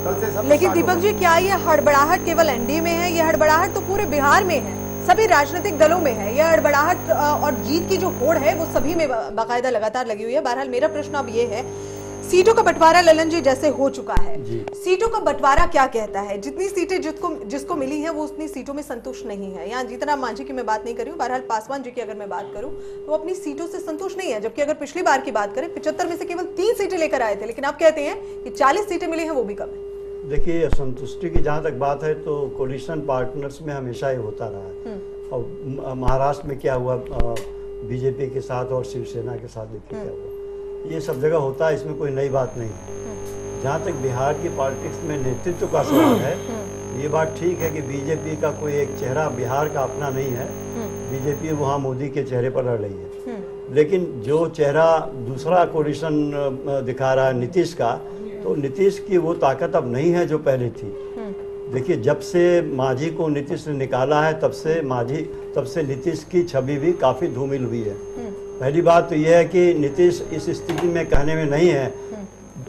कल से सब। लेकिन दीपक जी, क्या ये हड़बड़ाहट केवल एनडीए में है? ये हड़बड़ाहट तो पूरे बिहार में है, सभी राजनीतिक दलों में है। यह हड़बड़ाहट और जीत की जो होड़ है वो सभी में बाकायदा लगातार लगी हुई है। बहरहाल मेरा प्रश्न अब ये है, सीटों का बंटवारा ललन जी जैसे हो चुका है, सीटों का बंटवारा क्या कहता है? जितनी सीटें जिसको मिली है वो उतनी सीटों में संतुष्ट नहीं है। यहाँ जीतन राम मांझी की मैं बात नहीं कर रही हूँ, बहरहाल पासवान जी की अगर मैं बात करूँ तो अपनी सीटों से संतुष्ट नहीं है। जबकि अगर पिछली बार की बात करें 75 में से केवल 3 सीटें लेकर आए थे, लेकिन आप कहते हैं कि 40 सीटें मिली हैं वो भी कम है। देखिए, असंतुष्टि की जहाँ तक बात है तो कोलिशन पार्टनर्स में हमेशा ही होता रहा है। और महाराष्ट्र में क्या हुआ बीजेपी के साथ और शिवसेना के साथ, देखिए क्या हुआ। ये सब जगह होता है, इसमें कोई नई बात नहीं है। जहाँ तक बिहार की पॉलिटिक्स में नेतृत्व का सवाल है, ये बात ठीक है कि बीजेपी का कोई एक चेहरा बिहार का अपना नहीं है। बीजेपी वहाँ मोदी के चेहरे पर लड़ रही है, लेकिन जो चेहरा दूसरा कोalition दिखा रहा है नीतीश का, तो नीतीश की वो ताकत अब नहीं है जो पहले थी। देखिए, जब से मांझी को नीतीश ने निकाला है तब से नीतीश की छवि भी काफ़ी धूमिल हुई है। पहली बात तो यह है कि नीतीश इस स्थिति में कहने में नहीं है,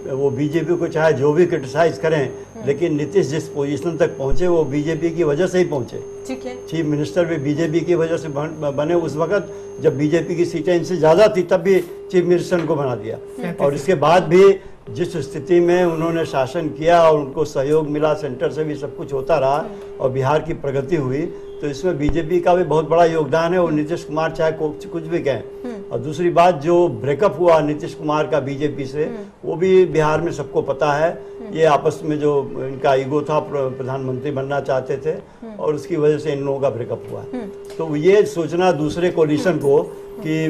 वो बीजेपी को चाहे जो भी क्रिटिसाइज करें, लेकिन नीतीश जिस पोजीशन तक पहुंचे वो बीजेपी की वजह से ही पहुंचे। ठीक है। चीफ मिनिस्टर भी बीजेपी की वजह से बने। उस वक्त जब बीजेपी की सीटें इनसे ज़्यादा थी तब भी चीफ मिनिस्टर को बना दिया, और इसके बाद भी जिस स्थिति में उन्होंने शासन किया और उनको सहयोग मिला, सेंटर से भी सब कुछ होता रहा और बिहार की प्रगति हुई, तो इसमें बीजेपी का भी बहुत बड़ा योगदान है। और नीतीश कुमार चाहे कुछ भी कहें। और दूसरी बात, जो ब्रेकअप हुआ नीतीश कुमार का बीजेपी से, वो भी बिहार में सबको पता है। ये आपस में जो इनका ईगो था, प्रधानमंत्री बनना चाहते थे और उसकी वजह से इन लोगों का ब्रेकअप हुआ। तो ये सोचना दूसरे कोalition को कि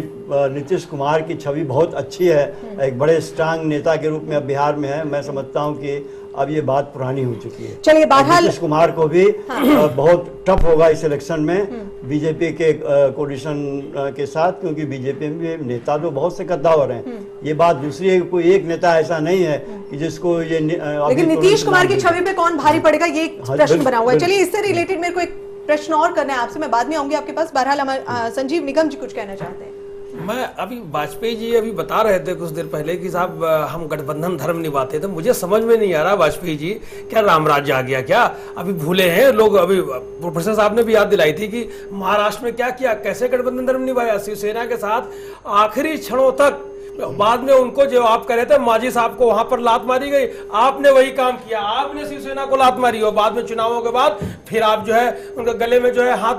नीतीश कुमार की छवि बहुत अच्छी है, एक बड़े स्ट्रांग नेता के रूप में अब बिहार में है, मैं समझता हूँ कि अब ये बात पुरानी हो चुकी है। चलिए, बहरहाल नीतीश कुमार को भी बहुत टफ होगा इस इलेक्शन में बीजेपी के कोalition के साथ, क्योंकि बीजेपी में नेता तो बहुत से कद्दावर हैं। ये बात दूसरी है, कोई एक नेता ऐसा नहीं है कि जिसको ये लेकिन नीतीश कुमार की छवि पे कौन भारी पड़ेगा, ये प्रश्न बना हुआ है। चलिए, इससे रिलेटेड मेरे को एक प्रश्न और करना है आपसे, मैं बाद में आऊंगी आपके पास। बहरहाल संजीव निगम जी कुछ कहना चाहते हैं। मैं अभी वाजपेयी जी अभी बता रहे थे कुछ देर पहले कि साहब हम गठबंधन धर्म निभाते थे। मुझे समझ में नहीं आ रहा वाजपेयी जी क्या रामराज्य आ गया क्या? अभी भूले हैं लोग। अभी प्रोफेसर साहब ने भी याद दिलाई थी कि महाराष्ट्र में क्या किया, कैसे गठबंधन धर्म निभाया शिवसेना के साथ आखिरी क्षणों तक। बाद में उनको जो आप कह रहे थे मांझी साहब को वहां पर लात मारी गई, आपने वही काम किया, आपने शिवसेना को लात मारी। और बाद में चुनावों के बाद फिर आप जो है उनके गले में जो है हाथ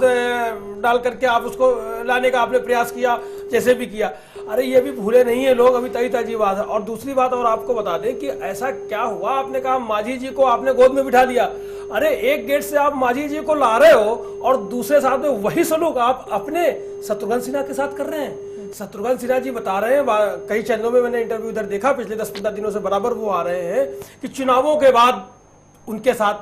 डाल करके आप उसको लाने का आपने प्रयास किया, जैसे भी किया। अरे ये भी भूले नहीं है लोग, अभी तई ताजी बात है। और दूसरी बात और आपको बता दें कि ऐसा क्या हुआ, आपने कहा मांझी जी को आपने गोद में बिठा लिया। अरे एक गेट से आप मांझी जी को ला रहे हो और दूसरे साथ में वही सलूक आप अपने शत्रुघ्न सिन्हा के साथ कर रहे हैं। शत्रुघ्न सिन्हा जी बता रहे हैं, कई चैनलों में मैंने इंटरव्यू इधर देखा, पिछले 10-15 दिनों से बराबर वो आ रहे हैं कि चुनावों के बाद उनके साथ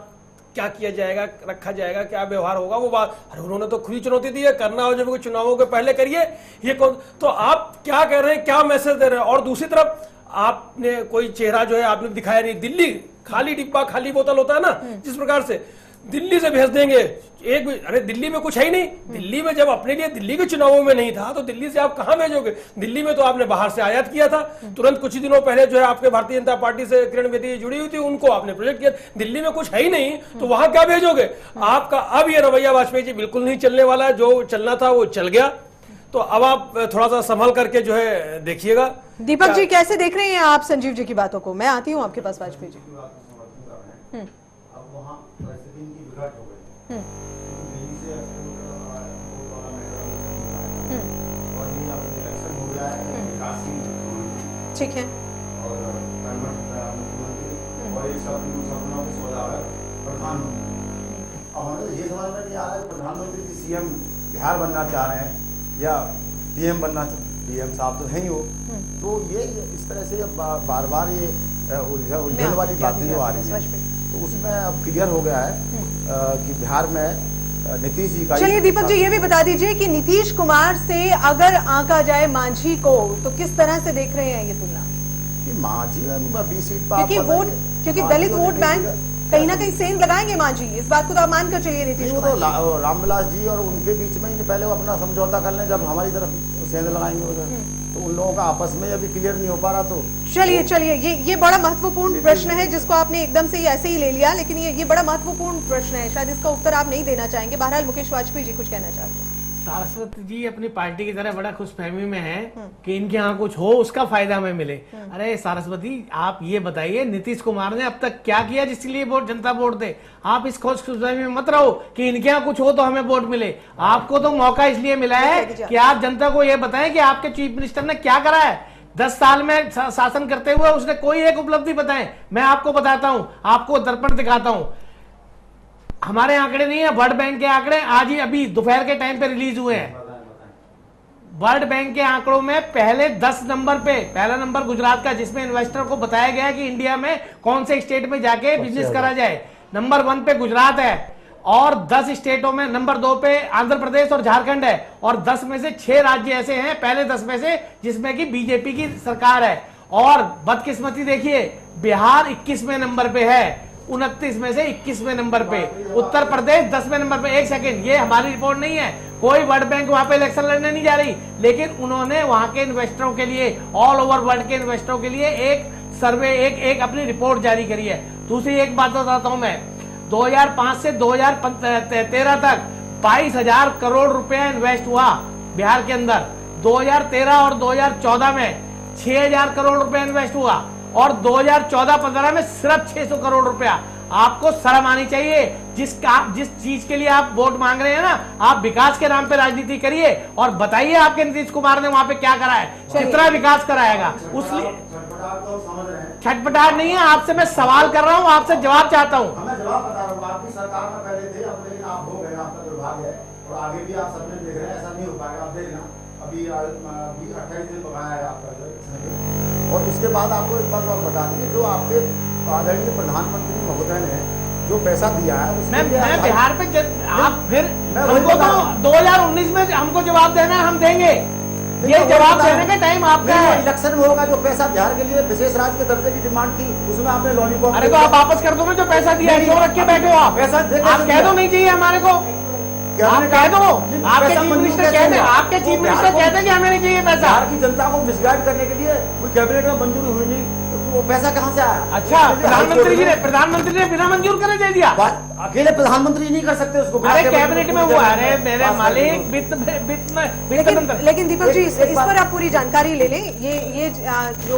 क्या किया जाएगा, रखा जाएगा, क्या व्यवहार होगा, वो बात। अरे उन्होंने तो खुली चुनौती दी है, करना हो जब चुनावों के पहले करिए। ये कौन, तो आप क्या कह रहे हैं, क्या मैसेज दे रहे हैं? और दूसरी तरफ आपने कोई चेहरा जो है आपने दिखाया नहीं। दिल्ली खाली डिब्बा खाली बोतल होता है ना, जिस प्रकार से दिल्ली से भेज देंगे एक भी। अरे दिल्ली में कुछ है ही नहीं। दिल्ली में जब अपने लिए दिल्ली के चुनावों में नहीं था तो दिल्ली से आप कहां भेजोगे? दिल्ली में तो आपने बाहर से आयात किया था। तुरंत कुछ ही दिनों पहले जो है आपके भारतीय जनता पार्टी से किरण बेदी जुड़ी हुई थी, उनको आपने प्रोजेक्ट किया। दिल्ली में कुछ है ही नहीं तो वहां क्या भेजोगे? आपका अब ये रवैया वाजपेयी जी बिल्कुल नहीं चलने वाला है। जो चलना था वो चल गया, तो अब आप थोड़ा सा संभल करके जो है देखिएगा। दीपक जी कैसे देख रहे हैं आप संजीव जी की बातों को? मैं आती हूँ आपके पास वाजपेयी जी। ठीक है। ये समझ में नहीं आ रहा है प्रधानमंत्री जी सीएम बिहार बनना चाह रहे हैं या पीएम बनना, पीएम साहब तो हैं ही वो। तो ये इस तरह से बार बार ये उलझन वाली बातें जो आ रही है, तो उसमें अब क्लियर हो गया है कि बिहार में नीतीश जी का। चलिए दीपक जी ये भी बता दीजिए कि नीतीश कुमार से अगर आंका जाए मांझी को तो किस तरह से देख रहे हैं ये तुलना? मांझी 20 सीट पर क्योंकि दलित वोट बैंक कहीं ना कहीं सेंध लगाएंगे मांझी, इस बात को तो आप मानकर चलिए नीतीश कुमार। तो रामविलास जी और उनके बीच में ही पहले वो अपना समझौता कर लें, जब हमारी तरफ सेंध लगाएंगे उधर, तो उन लोगों का आपस में अभी क्लियर नहीं हो पा रहा। तो चलिए ये बड़ा महत्वपूर्ण प्रश्न है जिसको आपने एकदम से ऐसे ही ले लिया, लेकिन ये बड़ा महत्वपूर्ण प्रश्न है, शायद इसका उत्तर आप नहीं देना चाहेंगे। बहरहाल मुकेश वाजपेयी जी कुछ कहना चाहते हैं। सारस्वत जी अपनी पार्टी की तरह बड़ा खुशफहमी में है कि इनके यहाँ कुछ हो उसका फायदा हमें मिले। अरे सारस्वती आप ये बताइए नीतीश कुमार ने अब तक क्या किया जिसके लिए जनता वोट दे? आप इस खुशफहमी में मत रहो कि इनके यहाँ कुछ हो तो हमें वोट मिले। आपको तो मौका इसलिए मिला है कि आप जनता को ये बताएं कि आपके चीफ मिनिस्टर ने क्या करा है 10 साल में शासन करते हुए। उसने कोई एक उपलब्धि बताएं, मैं आपको बताता हूं, आपको दर्पण दिखाता हूं। हमारे आंकड़े नहीं है, वर्ल्ड बैंक के आंकड़े आज ही अभी दोपहर के टाइम पे रिलीज हुए हैं। वर्ल्ड बैंक के आंकड़ों में पहले 10 नंबर पे पहला नंबर गुजरात का, जिसमें इन्वेस्टर को बताया गया कि इंडिया में कौन से स्टेट में जाके बिजनेस करा जाए। नंबर 1 पे गुजरात है और 10 स्टेटों में नंबर 2 पे आंध्र प्रदेश और झारखंड है, और 10 में से 6 राज्य ऐसे हैं पहले 10 में से जिसमें कि बीजेपी की सरकार है। और बदकिस्मती देखिए, बिहार 21वें नंबर पे है, 29 में से 21वें नंबर पे, उत्तर प्रदेश 10वें नंबर पे। एक सेकेंड, ये हमारी रिपोर्ट नहीं है, कोई वर्ल्ड बैंक वहां पे इलेक्शन लड़ने नहीं जा रही, लेकिन उन्होंने वहां के इन्वेस्टरों के लिए, ऑल ओवर वर्ल्ड के इन्वेस्टरों के लिए एक सर्वे, एक अपनी रिपोर्ट जारी करी है। दूसरी एक बात बताता हूं मैं, 2005 से 2013 तक 22,000 करोड़ रुपया इन्वेस्ट हुआ बिहार के अंदर। 2013 और 2014 में 6,000 करोड़ रुपया इन्वेस्ट हुआ, और 2014-15 में सिर्फ 600 करोड़ रुपया। आपको शर्म आनी चाहिए। जिस चीज के लिए आप वोट मांग रहे हैं ना, आप विकास के नाम पे राजनीति करिए और बताइए आपके नीतीश कुमार ने वहां पे क्या करा है, कितना विकास कराएगा। उसलिए छटपटाहट नहीं है, आपसे मैं सवाल कर रहा हूँ, आपसे जवाब चाहता हूँ। मैं जवाब बता रहा हूँ, आपकी सरकार में पहले थे, अब लेकिन आप हो गए, आपका दुर्भाग्य है, और आगे भी आप सपने देख रहे हैं, ऐसा नहीं हो पाएगा। आप देखना, अभी 28 दिन बकाया है आपका। और उसके बाद आपको एक बात और बता देंगे, जो आपके आदरणीय प्रधानमंत्री महोदय ने जो पैसा दिया है, मैं बिहार पे आप फिर हमको तो 2019 में हमको जवाब देना है, हम देंगे। ये जवाब देने का टाइम आपका है। इलेक्शन में होगा, जो पैसा बिहार के लिए विशेष राज्य के दर्जे की डिमांड थी, उसमें आपने लॉलीपॉप। अरे तो आप वापस कर दो ना जो पैसा दिया है, क्यों रख के बैठे हो आप? पैसा आप कह दो नहीं चाहिए हमारे को, आप कह दो। आपके चीफ मिनिस्टर कहते हैं, आपके चीफ मिनिस्टर कहते हैं कि हमें नहीं चाहिए पैसा। बिहार की जनता को मिसगाइड करने के लिए कोई कैबिनेट में मंजूरी हुई नहीं, तो वो पैसा कहाँ से आया? अच्छा, प्रधानमंत्री ने बिना मंजूर करे दे दिया। अकेले प्रधानमंत्री नहीं कर सकते उसको। अरे कैबिनेट में हुआ। अरे मेरे मालिक, वित्त लेकिन दीपक जी, इस पर आप पूरी जानकारी ले लें। ये जो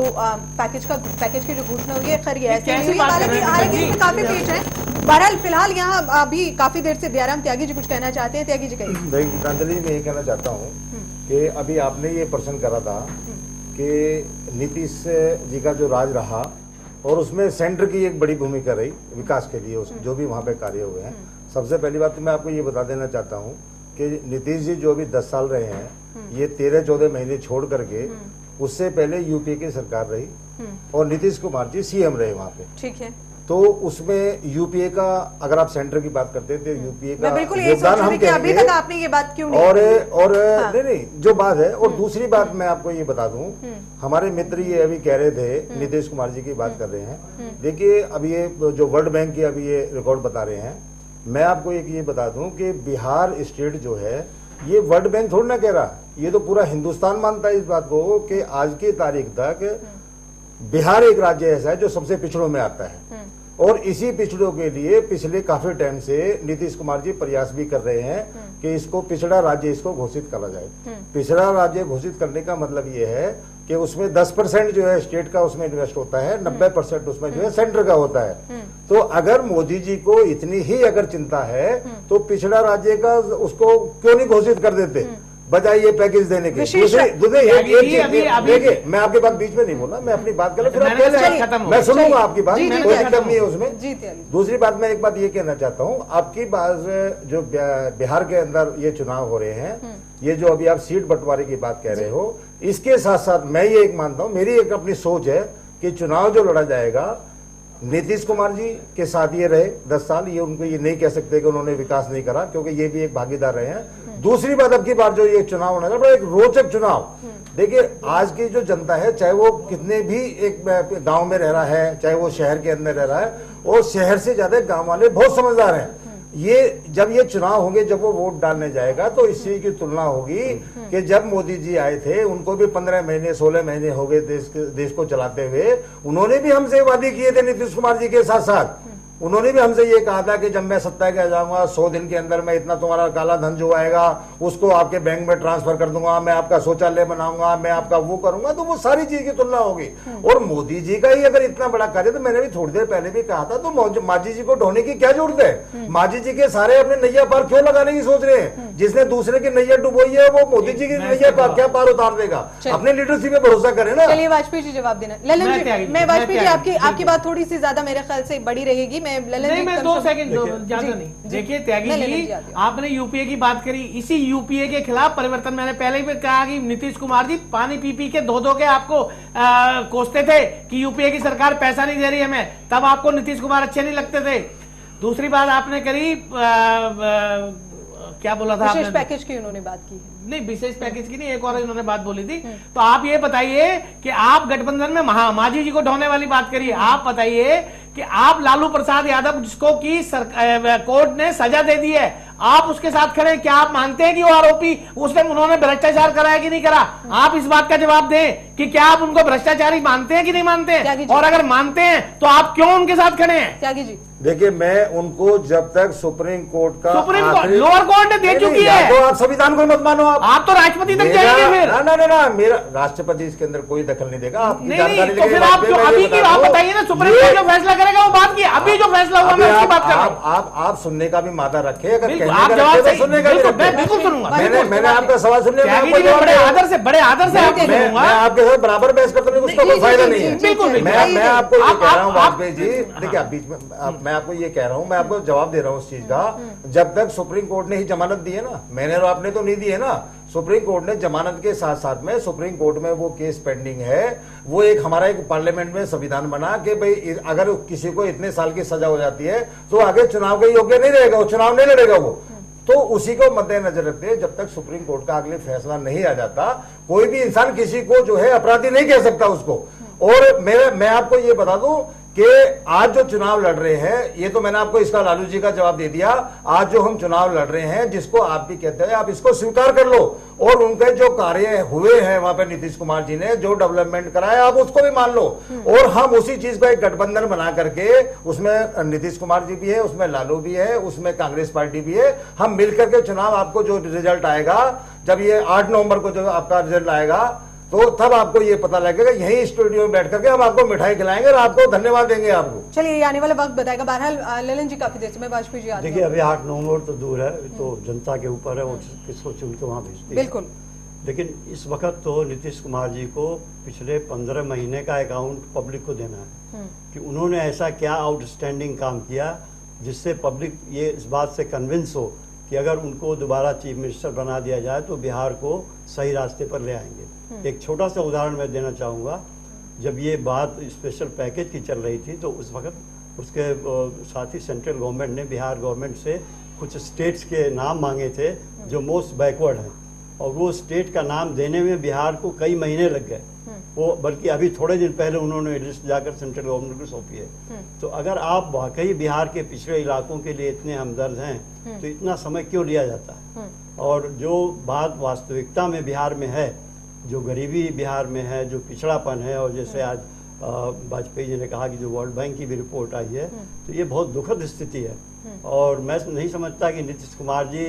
पैकेज की जो घोषणा हुई है, खैर ये ऐसे नहीं हुई, हालांकि इसमें काफी पेज है। बहरहाल फिलहाल यहाँ अभी काफी देर से दयाराम त्यागी जी कुछ कहना चाहते हैं। त्यागी जी कहिए। गीतांजलि, मैं ये कहना चाहता हूँ कि अभी आपने ये प्रश्न करा था कि नीतीश जी का जो राज रहा और उसमें सेंटर की एक बड़ी भूमिका रही विकास के लिए, जो भी वहाँ पे कार्य हुए हैं। सबसे पहली बात तो मैं आपको ये बता देना चाहता हूँ कि नीतीश जी जो अभी 10 साल रहे हैं, ये 13-14 महीने छोड़ करके, उससे पहले यूपी की सरकार रही और नीतीश कुमार जी सीएम रहे वहाँ पे। ठीक है। तो उसमें यूपीए का, अगर आप सेंटर की बात करते हैं तो यूपीए का योगदान हम कहेंगे। अभी तक आपने ये बात क्यों नहीं और हाँ। नहीं जो बात है। और दूसरी बात मैं आपको ये बता दूं, हमारे मित्र ये अभी कह रहे थे, नीतीश कुमार जी की बात कर रहे हैं। देखिए अभी ये जो वर्ल्ड बैंक की अभी ये रिकॉर्ड बता रहे हैं, मैं आपको एक ये बता दूं कि बिहार स्टेट जो है, ये वर्ल्ड बैंक थोड़ी ना कह रहा, ये तो पूरा हिंदुस्तान मानता है इस बात को कि आज की तारीख तक बिहार एक राज्य ऐसा है जो सबसे पिछड़ों में आता है। और इसी पिछड़ों के लिए पिछले काफी टाइम से नीतीश कुमार जी प्रयास भी कर रहे हैं कि इसको पिछड़ा राज्य इसको घोषित करा जाए। पिछड़ा राज्य घोषित करने का मतलब ये है कि उसमें 10% जो है स्टेट का उसमें इन्वेस्ट होता है, 90% उसमें जो है सेंटर का होता है। तो अगर मोदी जी को इतनी ही अगर चिंता है तो पिछड़ा राज्य का उसको क्यों नहीं घोषित कर देते, बजाय ये पैकेज देने के। देखिए मैं आपकी बात बीच में नहीं बोला, मैं अपनी बात कर मैं सुनूंगा आपकी बात, कोई दिक्कत नहीं है उसमें। दूसरी बात मैं एक बात ये कहना चाहता हूँ, आपकी बात जो बिहार के अंदर ये चुनाव हो रहे हैं, ये जो अभी आप सीट बंटवारे की बात कह रहे हो, इसके साथ साथ मैं ये एक मानता हूँ, मेरी एक अपनी सोच है कि चुनाव जो लड़ा जाएगा नीतीश कुमार जी के साथ ये रहे 10 साल, ये उनको ये नहीं कह सकते कि उन्होंने विकास नहीं करा, क्योंकि ये भी एक भागीदार रहे हैं। दूसरी बात, अब की बार जो ये चुनाव होना है, एक रोचक चुनाव। देखिए आज की जो जनता है, चाहे वो कितने भी एक गांव में रह रहा है, चाहे वो शहर के अंदर रह रहा है, और शहर से ज्यादा गांव वाले बहुत समझदार हैं। ये जब ये चुनाव होंगे, जब वो वोट डालने जाएगा, तो इस चीज की तुलना होगी कि जब मोदी जी आए थे, उनको भी 15 महीने 16 महीने हो गए देश को चलाते हुए, उन्होंने भी हमसे वादे किए थे नीतीश कुमार जी के साथ साथ। उन्होंने भी हमसे ये कहा था कि जब मैं सत्ता के जाऊंगा 100 दिन के अंदर मैं इतना तुम्हारा काला धन जो आएगा उसको आपके बैंक में ट्रांसफर कर दूंगा, मैं आपका शौचालय बनाऊंगा, मैं आपका वो करूंगा। तो वो सारी चीज की तुलना होगी। और मोदी जी का ही अगर इतना बड़ा कार्य, तो मैंने भी थोड़ी देर पहले भी कहा था, तो माजी जी को ढोने की क्या जरूरत है? माजी जी के सारे अपने नैया पार क्यों लगाने की सोच रहे हैं? जिसने दूसरे की नैया डुबोई है वो मोदी जी की नैया पार क्या पार उतार देगा? अपने लीडरशिप पे भरोसा करें ना। चलिए वाजपेयी जी जवाब देना। ललन जी, मैं वाजपेयी जी आपकी बात थोड़ी सी ज्यादा मेरे ख्याल से बड़ी रहेगी। मैं ललन जी 2 सेकंड ज्यादा नहीं। देखिए त्यागी जी, आपने यूपीए की बात करी, इसी यूपीए के खिलाफ परिवर्तन मैंने पहले ही कहा कि नीतीश कुमार जी पानी पी पी के धो के आपको कोसते थे कि यूपीए की सरकार पैसा नहीं दे रही हमें, तब आपको नीतीश कुमार अच्छे नहीं लगते थे। दूसरी बात आपने करी क्या बोला था विशेष आपने? पैकेज की उन्होंने बात की है। नहीं, विशेष पैकेज की नहीं, एक और इन्होंने बात बोली थी। तो आप ये बताइए कि आप गठबंधन में मांझी जी को ढोने वाली बात करिए। आप बताइए कि आप लालू प्रसाद यादव जिसको की कोर्ट ने सजा दे दी है, आप उसके साथ खड़े, क्या आप मानते हैं कि वो आरोपी उसने उन्होंने भ्रष्टाचार करा है कि नहीं करा? आप इस बात का जवाब दें कि क्या आप उनको भ्रष्टाचारी मानते हैं कि नहीं मानते हैं, और अगर मानते हैं तो आप क्यों उनके साथ खड़े हैं? त्यागी जी, देखिए, मैं उनको जब तक सुप्रीम कोर्ट का लोअर कोर्ट ने दे चुकी है, तो आप संविधान को मत मानो। आप तो राष्ट्रपति तक जाएंगे फिर। ना, मेरा राष्ट्रपति इसके अंदर कोई दखल नहीं देगा। आपकी जानकारी तो फिर आप अभी की आप बताइए ना, सुप्रीम कोर्ट जो फैसला करेगा वो बात की, अभी जो फैसला हुआ मैं उसकी बात कर रहा हूँ। आप सुनने का भी मादा रखे, अगर आप जवाब सुनने का बिल्कुल सुनूंगा। मैंने आपका सवाल सुनने बड़े आदर से आपको मैं आपके साथ बराबर बहस करता हूँ, उसका कोई फायदा नहीं है। बिल्कुल, मैं आपको ये कह रहा हूँ वाजपेयी जी, देखिए आप बीच में मैं आपको ये कह रहा हूँ, मैं आपको जवाब दे रहा हूँ उस चीज का। जब तक सुप्रीम कोर्ट ने ही जमानत दी है ना, मैंने और आपने तो नहीं दी है ना, सुप्रीम कोर्ट ने जमानत के साथ साथ में सुप्रीम कोर्ट में वो केस पेंडिंग है। वो एक हमारा एक पार्लियामेंट में संविधान बना कि भाई अगर किसी को इतने साल की सजा हो जाती है तो आगे चुनाव के योग्य नहीं रहेगा, वो चुनाव नहीं लड़ेगा वो। तो उसी को मद्देनजर रखते हुए जब तक सुप्रीम कोर्ट का अगले फैसला नहीं आ जाता, कोई भी इंसान किसी को जो है अपराधी नहीं कह सकता उसको। और मैं आपको ये बता दूं कि आज जो चुनाव लड़ रहे हैं, ये तो मैंने आपको इसका लालू जी का जवाब दे दिया। आज जो हम चुनाव लड़ रहे हैं, जिसको आप भी कहते हैं, आप इसको स्वीकार कर लो। और उनके जो कार्य हुए हैं वहां पे नीतीश कुमार जी ने जो डेवलपमेंट कराया, आप उसको भी मान लो। और हम उसी चीज का एक गठबंधन बना करके, उसमें नीतीश कुमार जी भी है, उसमें लालू भी है, उसमें कांग्रेस पार्टी भी है, हम मिलकर के चुनाव, आपको जो रिजल्ट आएगा, जब ये 8 नवंबर को जो आपका रिजल्ट आएगा, तो तब आपको ये पता लगेगा। यही स्टूडियो में बैठ करके हम आपको मिठाई खिलाएंगे और आपको धन्यवाद देंगे आपको। चलिए, ये आने वाला वक्त बताएगा। बहरहाल ललन जी काफी देर से, मैं वाजपेयी जी आते हैं। देखिए, अभी 8 नवंबर तो दूर है, तो जनता के ऊपर है, वो किसको चुन के वहाँ भेजती है। बिल्कुल। लेकिन इस वक्त तो नीतीश कुमार जी को पिछले 15 महीने का अकाउंट पब्लिक को देना है कि उन्होंने ऐसा क्या आउटस्टैंडिंग काम किया जिससे पब्लिक ये इस बात से कन्विंस हो कि अगर उनको दोबारा चीफ मिनिस्टर बना दिया जाए तो बिहार को सही रास्ते पर ले आएंगे। एक छोटा सा उदाहरण मैं देना चाहूँगा। जब ये बात स्पेशल पैकेज की चल रही थी तो उस वक्त उसके साथ ही सेंट्रल गवर्नमेंट ने बिहार गवर्नमेंट से कुछ स्टेट्स के नाम मांगे थे जो मोस्ट बैकवर्ड हैं, और वो स्टेट का नाम देने में बिहार को कई महीने लग गए। वो बल्कि अभी थोड़े दिन पहले उन्होंने लिस्ट जाकर सेंट्रल गवर्नमेंट को सौंपी है। तो अगर आप वाकई बिहार के पिछड़े इलाकों के लिए इतने हमदर्द हैं तो इतना समय क्यों लिया जाता है? और जो बात वास्तविकता में बिहार में है, जो गरीबी बिहार में है, जो पिछड़ापन है, और जैसे आज वाजपेयी जी ने कहा कि जो वर्ल्ड बैंक की भी रिपोर्ट आई है, तो ये बहुत दुखद स्थिति है। और मैं नहीं समझता कि नीतीश कुमार जी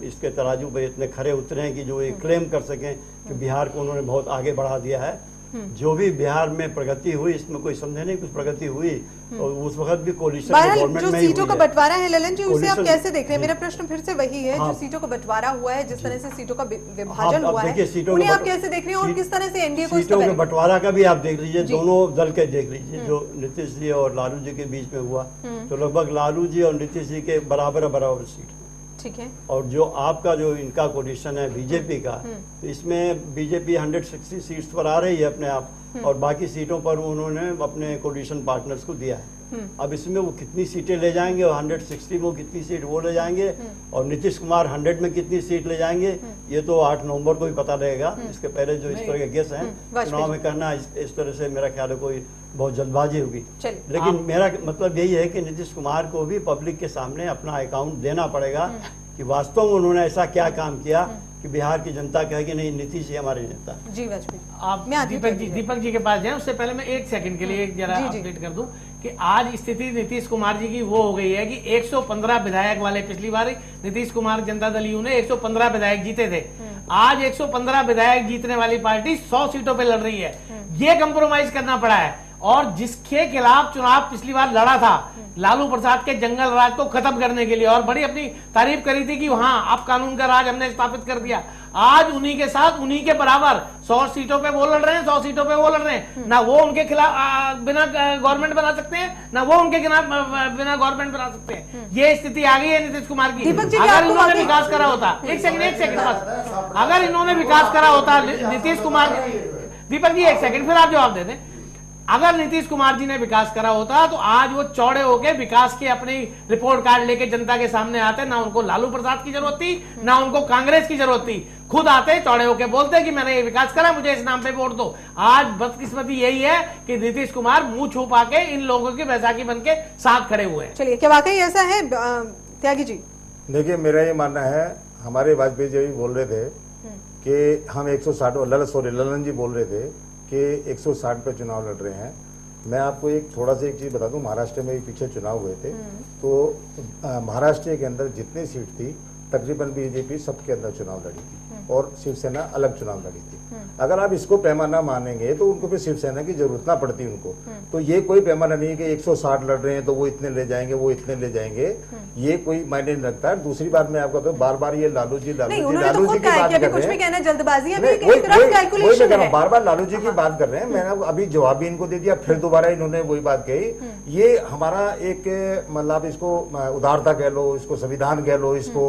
इसके तराजू पे इतने खरे उतरे हैं कि जो ये क्लेम कर सकें कि बिहार को उन्होंने बहुत आगे बढ़ा दिया है। जो भी बिहार में प्रगति हुई, इसमें कोई संदेह नहीं, कुछ प्रगति हुई, और उस वक्त भी कोलिशन गवर्नमेंट में ही सीटों का बंटवारा है ललन जी, उसे आप कैसे देख रहे हैं? मेरा प्रश्न फिर से वही है, जो सीटों का बंटवारा हुआ है, जिस तरह से सीटों का विभाजन हुआ है, उन्हें आप कैसे देख रहे हैं और किस तरह से एनडीए को सीटों के बंटवारा का भी आप देख लीजिए, दोनों दल के देख लीजिए। जो नीतीश जी और लालू जी के बीच में हुआ, तो लगभग लालू जी और नीतीश जी के बराबर सीट, ठीक है। और जो आपका जो इनका कोलिशन है बीजेपी का, तो इसमें बीजेपी 160 सीट्स पर आ रही है अपने आप, और बाकी सीटों पर उन्होंने अपने कोलिशन पार्टनर्स को दिया है। अब इसमें वो कितनी सीटें ले जाएंगे, और 160 में कितनी सीट वो ले जाएंगे, और नीतीश कुमार 100 में कितनी सीट ले जाएंगे, ये तो 8 नवंबर को ही पता लगेगा। इसके पहले जो इस तरह के गेस हैं चुनाव में करना, इस तरह से मेरा ख्याल है कोई बहुत जल्दबाजी होगी। लेकिन मेरा मतलब यही है कि नीतीश कुमार को भी पब्लिक के सामने अपना अकाउंट देना पड़ेगा कि वास्तव में उन्होंने ऐसा क्या काम किया कि बिहार की जनता कहे कि नहीं, नीतीश ही हमारे नेता। जी वाजपेयी, आप दीपक जी के पास जाएं, उससे पहले मैं 1 सेकंड के लिए जरा अपडेट कर दूं कि आज स्थिति नीतीश कुमार जी की वो हो गई है कि 115 विधायक वाले, पिछली बार नीतीश कुमार जनता दल यू ने 115 विधायक जीते थे, आज 115 विधायक जीतने वाली पार्टी 100 सीटों पे लड़ रही है। ये कंप्रोमाइज करना पड़ा है। और जिसके खिलाफ चुनाव पिछली बार लड़ा था, लालू प्रसाद के जंगल राज को खत्म करने के लिए, और बड़ी अपनी तारीफ करी थी कि हाँ अब कानून का राज हमने स्थापित कर दिया, आज उन्हीं के साथ, उन्हीं के बराबर 100 सीटों पे वो लड़ रहे हैं, 100 सीटों पे वो लड़ रहे हैं। ना वो उनके खिलाफ बिना गवर्नमेंट बना सकते हैं, ना वो उनके खिलाफ बिना गवर्नमेंट बना सकते हैं। ये स्थिति आ गई है नीतीश कुमार की। अगर इन्होंने विकास करा होता, एक सेकंड बस, अगर इन्होंने विकास करा होता नीतीश कुमार, दीपक जी 1 सेकंड, फिर आप जवाब दे दें। अगर नीतीश कुमार जी ने विकास करा होता तो आज वो चौड़े होके विकास की अपनी रिपोर्ट कार्ड लेके जनता के सामने आते, ना उनको लालू प्रसाद की जरूरत थी, ना उनको कांग्रेस की जरूरत थी। खुद आते चौड़े होके बोलते कि मैंने ये विकास करा, मुझे इस नाम पे वोट दो। आज बदकिस्मती यही है कि नीतीश कुमार मुंह छुपा के इन लोगों की बैसाखी बन के साथ खड़े हुए हैं। चलिए, क्या वाकई ऐसा है त्यागी जी? देखिए, मेरा ये मानना है, हमारे वाजपेयी जी बोल रहे थे कि हम 160, ललन जी बोल रहे थे कि 160 पे चुनाव लड़ रहे हैं। मैं आपको एक थोड़ा सा एक चीज़ बता दूं, महाराष्ट्र में पीछे चुनाव हुए थे, तो महाराष्ट्र के अंदर जितनी सीट थी तकरीबन बीजेपी सबके अंदर चुनाव लड़ी थी और शिवसेना अलग चुनाव लड़ी थी। अगर आप इसको पैमाना मानेंगे तो उनको फिर शिवसेना की जरूरत ना पड़ती उनको। तो ये कोई पैमाना नहीं है कि 160 लड़ रहे हैं तो वो इतने ले जाएंगे, वो इतने ले जाएंगे, ये कोई मायने नहीं रखता है। दूसरी बात मैं आपको तो बार-बार ये लालू जी की बात कर रहे हैं, बार-बार लालू जी की बात कर रहे हैं। मैंने अभी जवाब भी इनको दे दिया, फिर दोबारा इन्होंने वही बात कही। ये हमारा एक मतलब इसको उदारता कह लो, इसको संविधान कह लो, इसको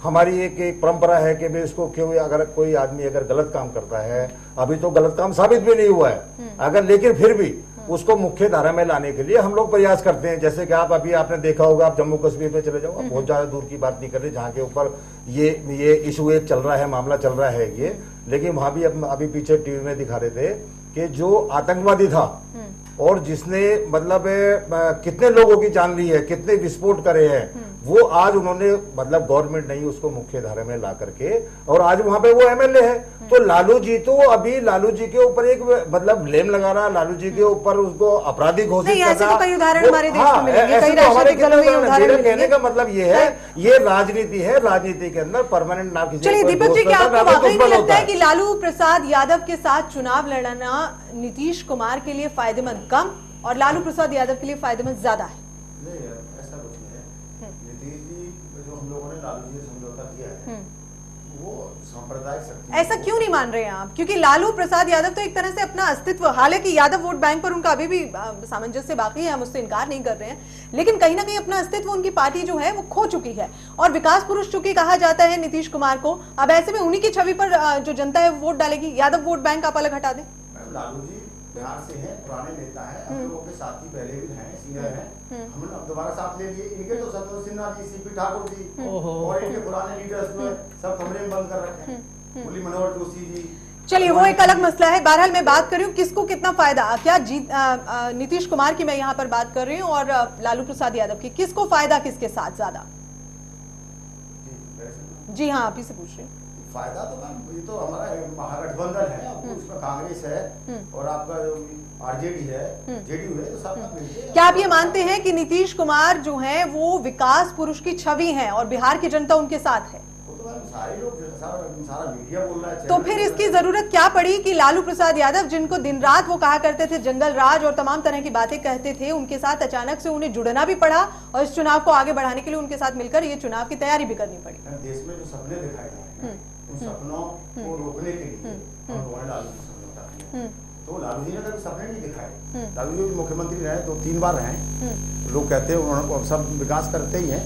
हमारी एक परंपरा है कि भाई उसको क्यों, अगर कोई आदमी अगर गलत काम करता है, अभी तो गलत काम साबित भी नहीं हुआ है अगर, लेकिन फिर भी उसको मुख्य धारा में लाने के लिए हम लोग प्रयास करते हैं। जैसे कि आप अभी आपने देखा होगा, आप जम्मू कश्मीर में चले जाओ, आप बहुत ज्यादा दूर की बात नहीं कर रहे, जहाँ के ऊपर ये इशू एक चल रहा है, मामला चल रहा है ये, लेकिन वहां भी अभी पीछे टीवी में दिखा रहे थे कि जो आतंकवादी था और जिसने मतलब कितने लोगों की जान ली है, कितने विस्फोट करे हैं, वो आज उन्होंने मतलब गवर्नमेंट नहीं उसको मुख्य धारा में ला करके, और आज वहां पे वो एमएलए है। तो लालू जी तो अभी लालू जी के ऊपर एक मतलब ब्लेम लगा रहा, लालू जी के ऊपर उसको अपराधी घोषित कर रहा। कई उदाहरण हमारे देश में मिलेंगे, कई राजनीतिक दलों में उदाहरण कहने का मतलब ये है, ये राजनीति है, राजनीति के अंदर परमानेंट ना किसी। चलिए दीपक जी, क्या आपको वाकई नहीं लगता है कि लालू प्रसाद यादव के साथ चुनाव लड़ना नीतीश कुमार के लिए फायदेमंद कम और लालू प्रसाद यादव के लिए फायदेमंद ज्यादा है? नहीं, ऐसा कुछ नहीं है। नीतीश जी जो हम लोगों ने लालू जी से समझौता किया है वो सांप्रदायिक शक्ति। ऐसा क्यों नहीं मान रहे हैं आप? क्योंकि लालू प्रसाद यादव तो एक तरह से अपना अस्तित्व, हालांकि यादव वोट बैंक पर उनका अभी भी सामंजस्य बाकी है, हम उससे इनकार नहीं कर रहे हैं, लेकिन कहीं ना कहीं अपना अस्तित्व उनकी पार्टी जो है वो खो चुकी है और विकास पुरुष चूंकि कहा जाता है नीतीश कुमार को, अब ऐसे में उन्हीं की छवि पर जो जनता है वोट डालेगी। यादव वोट बैंक आप अलग हटा दें। लालू जी बिहार से हैं, पुराने नेता हैं, हम लोगों के साथी पहले भी हैं, सीनियर हैं, हमने अब दोबारा साथ ले लिए। इनके तो संतोष सिन्हा जी, सीपी ठाकुर जी और इनके पुराने लीडर्स में सब कमरे में बंद कर रखे हैं, मुरली मनोहर जोशी जी। चलिए वो एक अलग मसला है। बहरहाल मैं बात कर रही हूँ किसको कितना फायदा, क्या नीतीश कुमार की मैं यहाँ पर बात कर रही हूँ और लालू प्रसाद यादव की, किसको फायदा किसके साथ ज्यादा? जी हाँ, आप ही से पूछ रही हूँ। फायदा तो मैम ये तो हमारा महागठबंधन है, उसमें कांग्रेस है और आपका जो आरजेडी है, जेडीयू है, तो सब। क्या आप ये मानते हैं कि नीतीश कुमार जो हैं वो विकास पुरुष की छवि हैं और बिहार की जनता उनके साथ है? वो तो मैम सारे लोग, सारा मीडिया बोल रहा है। तो फिर इसकी जरूरत क्या पड़ी कि लालू प्रसाद यादव, जिनको दिन रात वो कहा करते थे जंगल राज और तमाम तरह की बातें कहते थे, उनके साथ अचानक से उन्हें जुड़ना भी पड़ा और इस चुनाव को आगे बढ़ाने के लिए उनके साथ मिलकर ये चुनाव की तैयारी भी करनी पड़ी? देश में जो सपने दिखाए गए हैं उन सपनों को रोकने के लिए हम लोगों ने लालू जी समझौता किया। तो लालू जी ने कभी सपने नहीं दिखाए। लालू जी मुख्यमंत्री रहे, 2-3 बार रहे, लोग कहते हैं उन्होंने सब विकास करते ही हैं।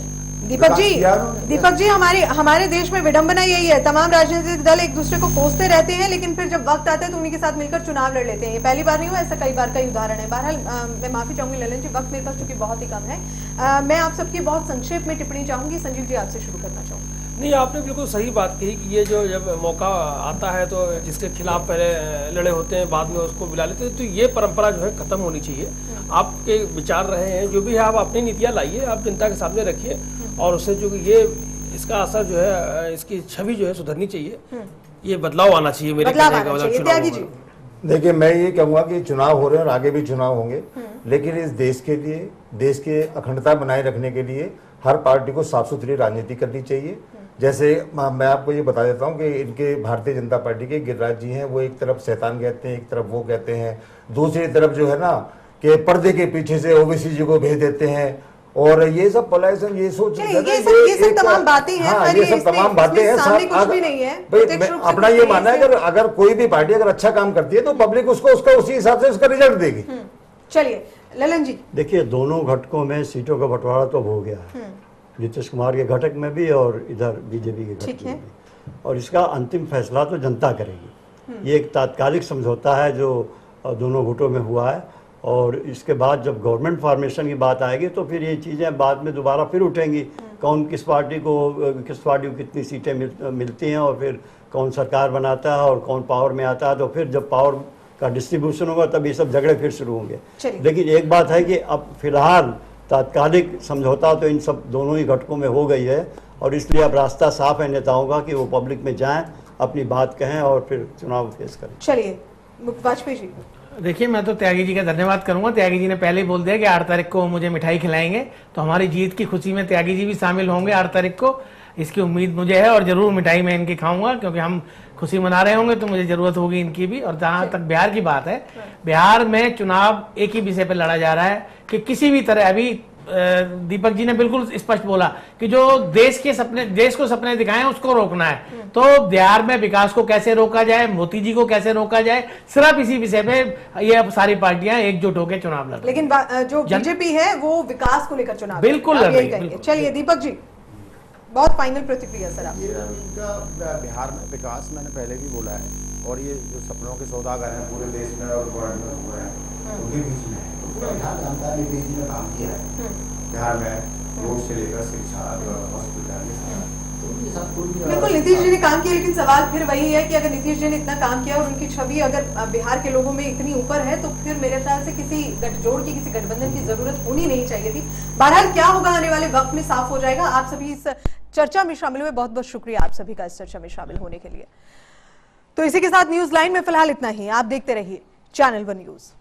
दीपक जी हमारे देश में विडंबना यही है, तमाम राजनीतिक दल एक दूसरे को कोसते रहते हैं लेकिन फिर जब वक्त आता है तो उन्हीं के साथ मिलकर चुनाव लड़ लेते हैं। ये पहली बार नहीं हुआ, ऐसा कई बार कई उदाहरण है। बहरहाल मैं माफी चाहूंगी ललन जी, वक्त मेरे पास चूंकि बहुत ही कम है, मैं आप सबकी बहुत संक्षेप में टिप्पणी चाहूंगी। संजीव जी आपसे शुरू करना चाहूंगी। नहीं, आपने बिल्कुल सही बात कही कि ये जो जब मौका आता है तो जिसके खिलाफ पहले लड़े होते हैं बाद में उसको बुला लेते हैं, तो ये परंपरा जो है खत्म होनी चाहिए। आपके विचार रहे हैं जो भी है, आप अपनी नीतियाँ लाइए, आप जनता के सामने रखिए और उससे जो ये इसका असर जो है, इसकी छवि जो है सुधरनी चाहिए, ये बदलाव आना चाहिए मेरे कहने का मतलब चुनाव। देखिए मैं ये कहूँगा कि चुनाव हो रहे हैं और आगे भी चुनाव होंगे, लेकिन इस देश के लिए, देश के अखंडता बनाए रखने के लिए हर पार्टी को साफ सुथरी राजनीति करनी चाहिए। जैसे मैं आपको ये बता देता हूँ कि इनके भारतीय जनता पार्टी के गिरिराज जी हैं, वो एक तरफ शैतान कहते हैं, एक तरफ वो कहते हैं, दूसरी तरफ जो है ना कि पर्दे के पीछे से ओबीसी जी को भेज देते हैं और ये सब पोलराइजेशन, ये सोच, ये सब तमाम बातें हैं। हाँ, ये सब तमाम बातें हैं। कुछ भी नहीं है। अपना ये मानना है अगर कोई भी पार्टी अगर अच्छा काम करती है तो पब्लिक उसको उसका उसी हिसाब से उसका रिजल्ट देगी। चलिए ललन जी। देखिए दोनों घटकों में सीटों का बंटवारा तो हो गया है, नीतीश कुमार के घटक में भी और इधर बीजेपी के घटक में भी, और इसका अंतिम फैसला तो जनता करेगी। ये एक तात्कालिक समझौता है जो दोनों गुटों में हुआ है और इसके बाद जब गवर्नमेंट फॉर्मेशन की बात आएगी तो फिर ये चीज़ें बाद में दोबारा फिर उठेंगी, कौन किस पार्टी को कितनी सीटें मिलती हैं, और फिर कौन सरकार बनाता है और कौन पावर में आता है। तो फिर जब पावर का डिस्ट्रीब्यूशन होगा तब ये सब झगड़े फिर शुरू होंगे। लेकिन एक बात है कि अब फिलहाल तात्कालिक समझौता तो इन सब दोनों ही घटकों में हो गई है, और इसलिए अब रास्ता साफ है नेताओं का कि वो पब्लिक में जाएं, अपनी बात कहें और फिर चुनाव फेस करें। चलिए वाजपेयी जी। देखिए, मैं तो त्यागी जी का धन्यवाद करूंगा। त्यागी जी ने पहले ही बोल दिया कि 8 तारीख को मुझे मिठाई खिलाएंगे, तो हमारी जीत की खुशी में त्यागी जी भी शामिल होंगे 8 तारीख को, इसकी उम्मीद मुझे है। और जरूर मिठाई मैं इनकी खाऊंगा, क्योंकि हम खुशी मना रहे होंगे तो मुझे जरूरत होगी इनकी भी। और जहां तक बिहार की बात है, बिहार में चुनाव एक ही विषय पर लड़ा जा रहा है कि किसी भी तरह, अभी दीपक जी ने बिल्कुल स्पष्ट बोला कि जो देश को सपने दिखाए उसको रोकना है। तो बिहार में विकास को कैसे रोका जाए, मोदी जी को कैसे रोका जाए, सिर्फ इसी विषय पे ये अब सारी पार्टियां एकजुट होकर चुनाव लड़ रही। लेकिन जो बीजेपी है वो विकास को लेकर चुनाव बिल्कुल लड़ रही है। चलिए दीपक जी, बहुत फाइनल प्रतिक्रिया सर आप। ये इनका बिहार में विकास मैंने पहले भी बोला है, और ये जो सपनों के सौदागर हैं पूरे देश में और वर्ल्ड में हुए हैं उनके बीच में है। बिहार जनता ने नीतीश जी ने काम किया है बिहार में, रोड से लेकर शिक्षा, हॉस्पिटल, बिल्कुल नीतीश जी ने काम किया। लेकिन सवाल फिर वही है कि अगर नीतीश जी ने इतना काम किया और उनकी छवि अगर बिहार के लोगों में इतनी ऊपर है, तो फिर मेरे ख्याल से किसी गठजोड़ की, किसी गठबंधन की जरूरत होनी नहीं चाहिए थी। बहरहाल क्या होगा आने वाले वक्त में साफ हो जाएगा। आप सभी इस चर्चा में शामिल हुए, बहुत बहुत शुक्रिया आप सभी का इस चर्चा में शामिल होने के लिए। तो इसी के साथ न्यूज लाइन में फिलहाल इतना ही। आप देखते रहिए चैनल वन न्यूज।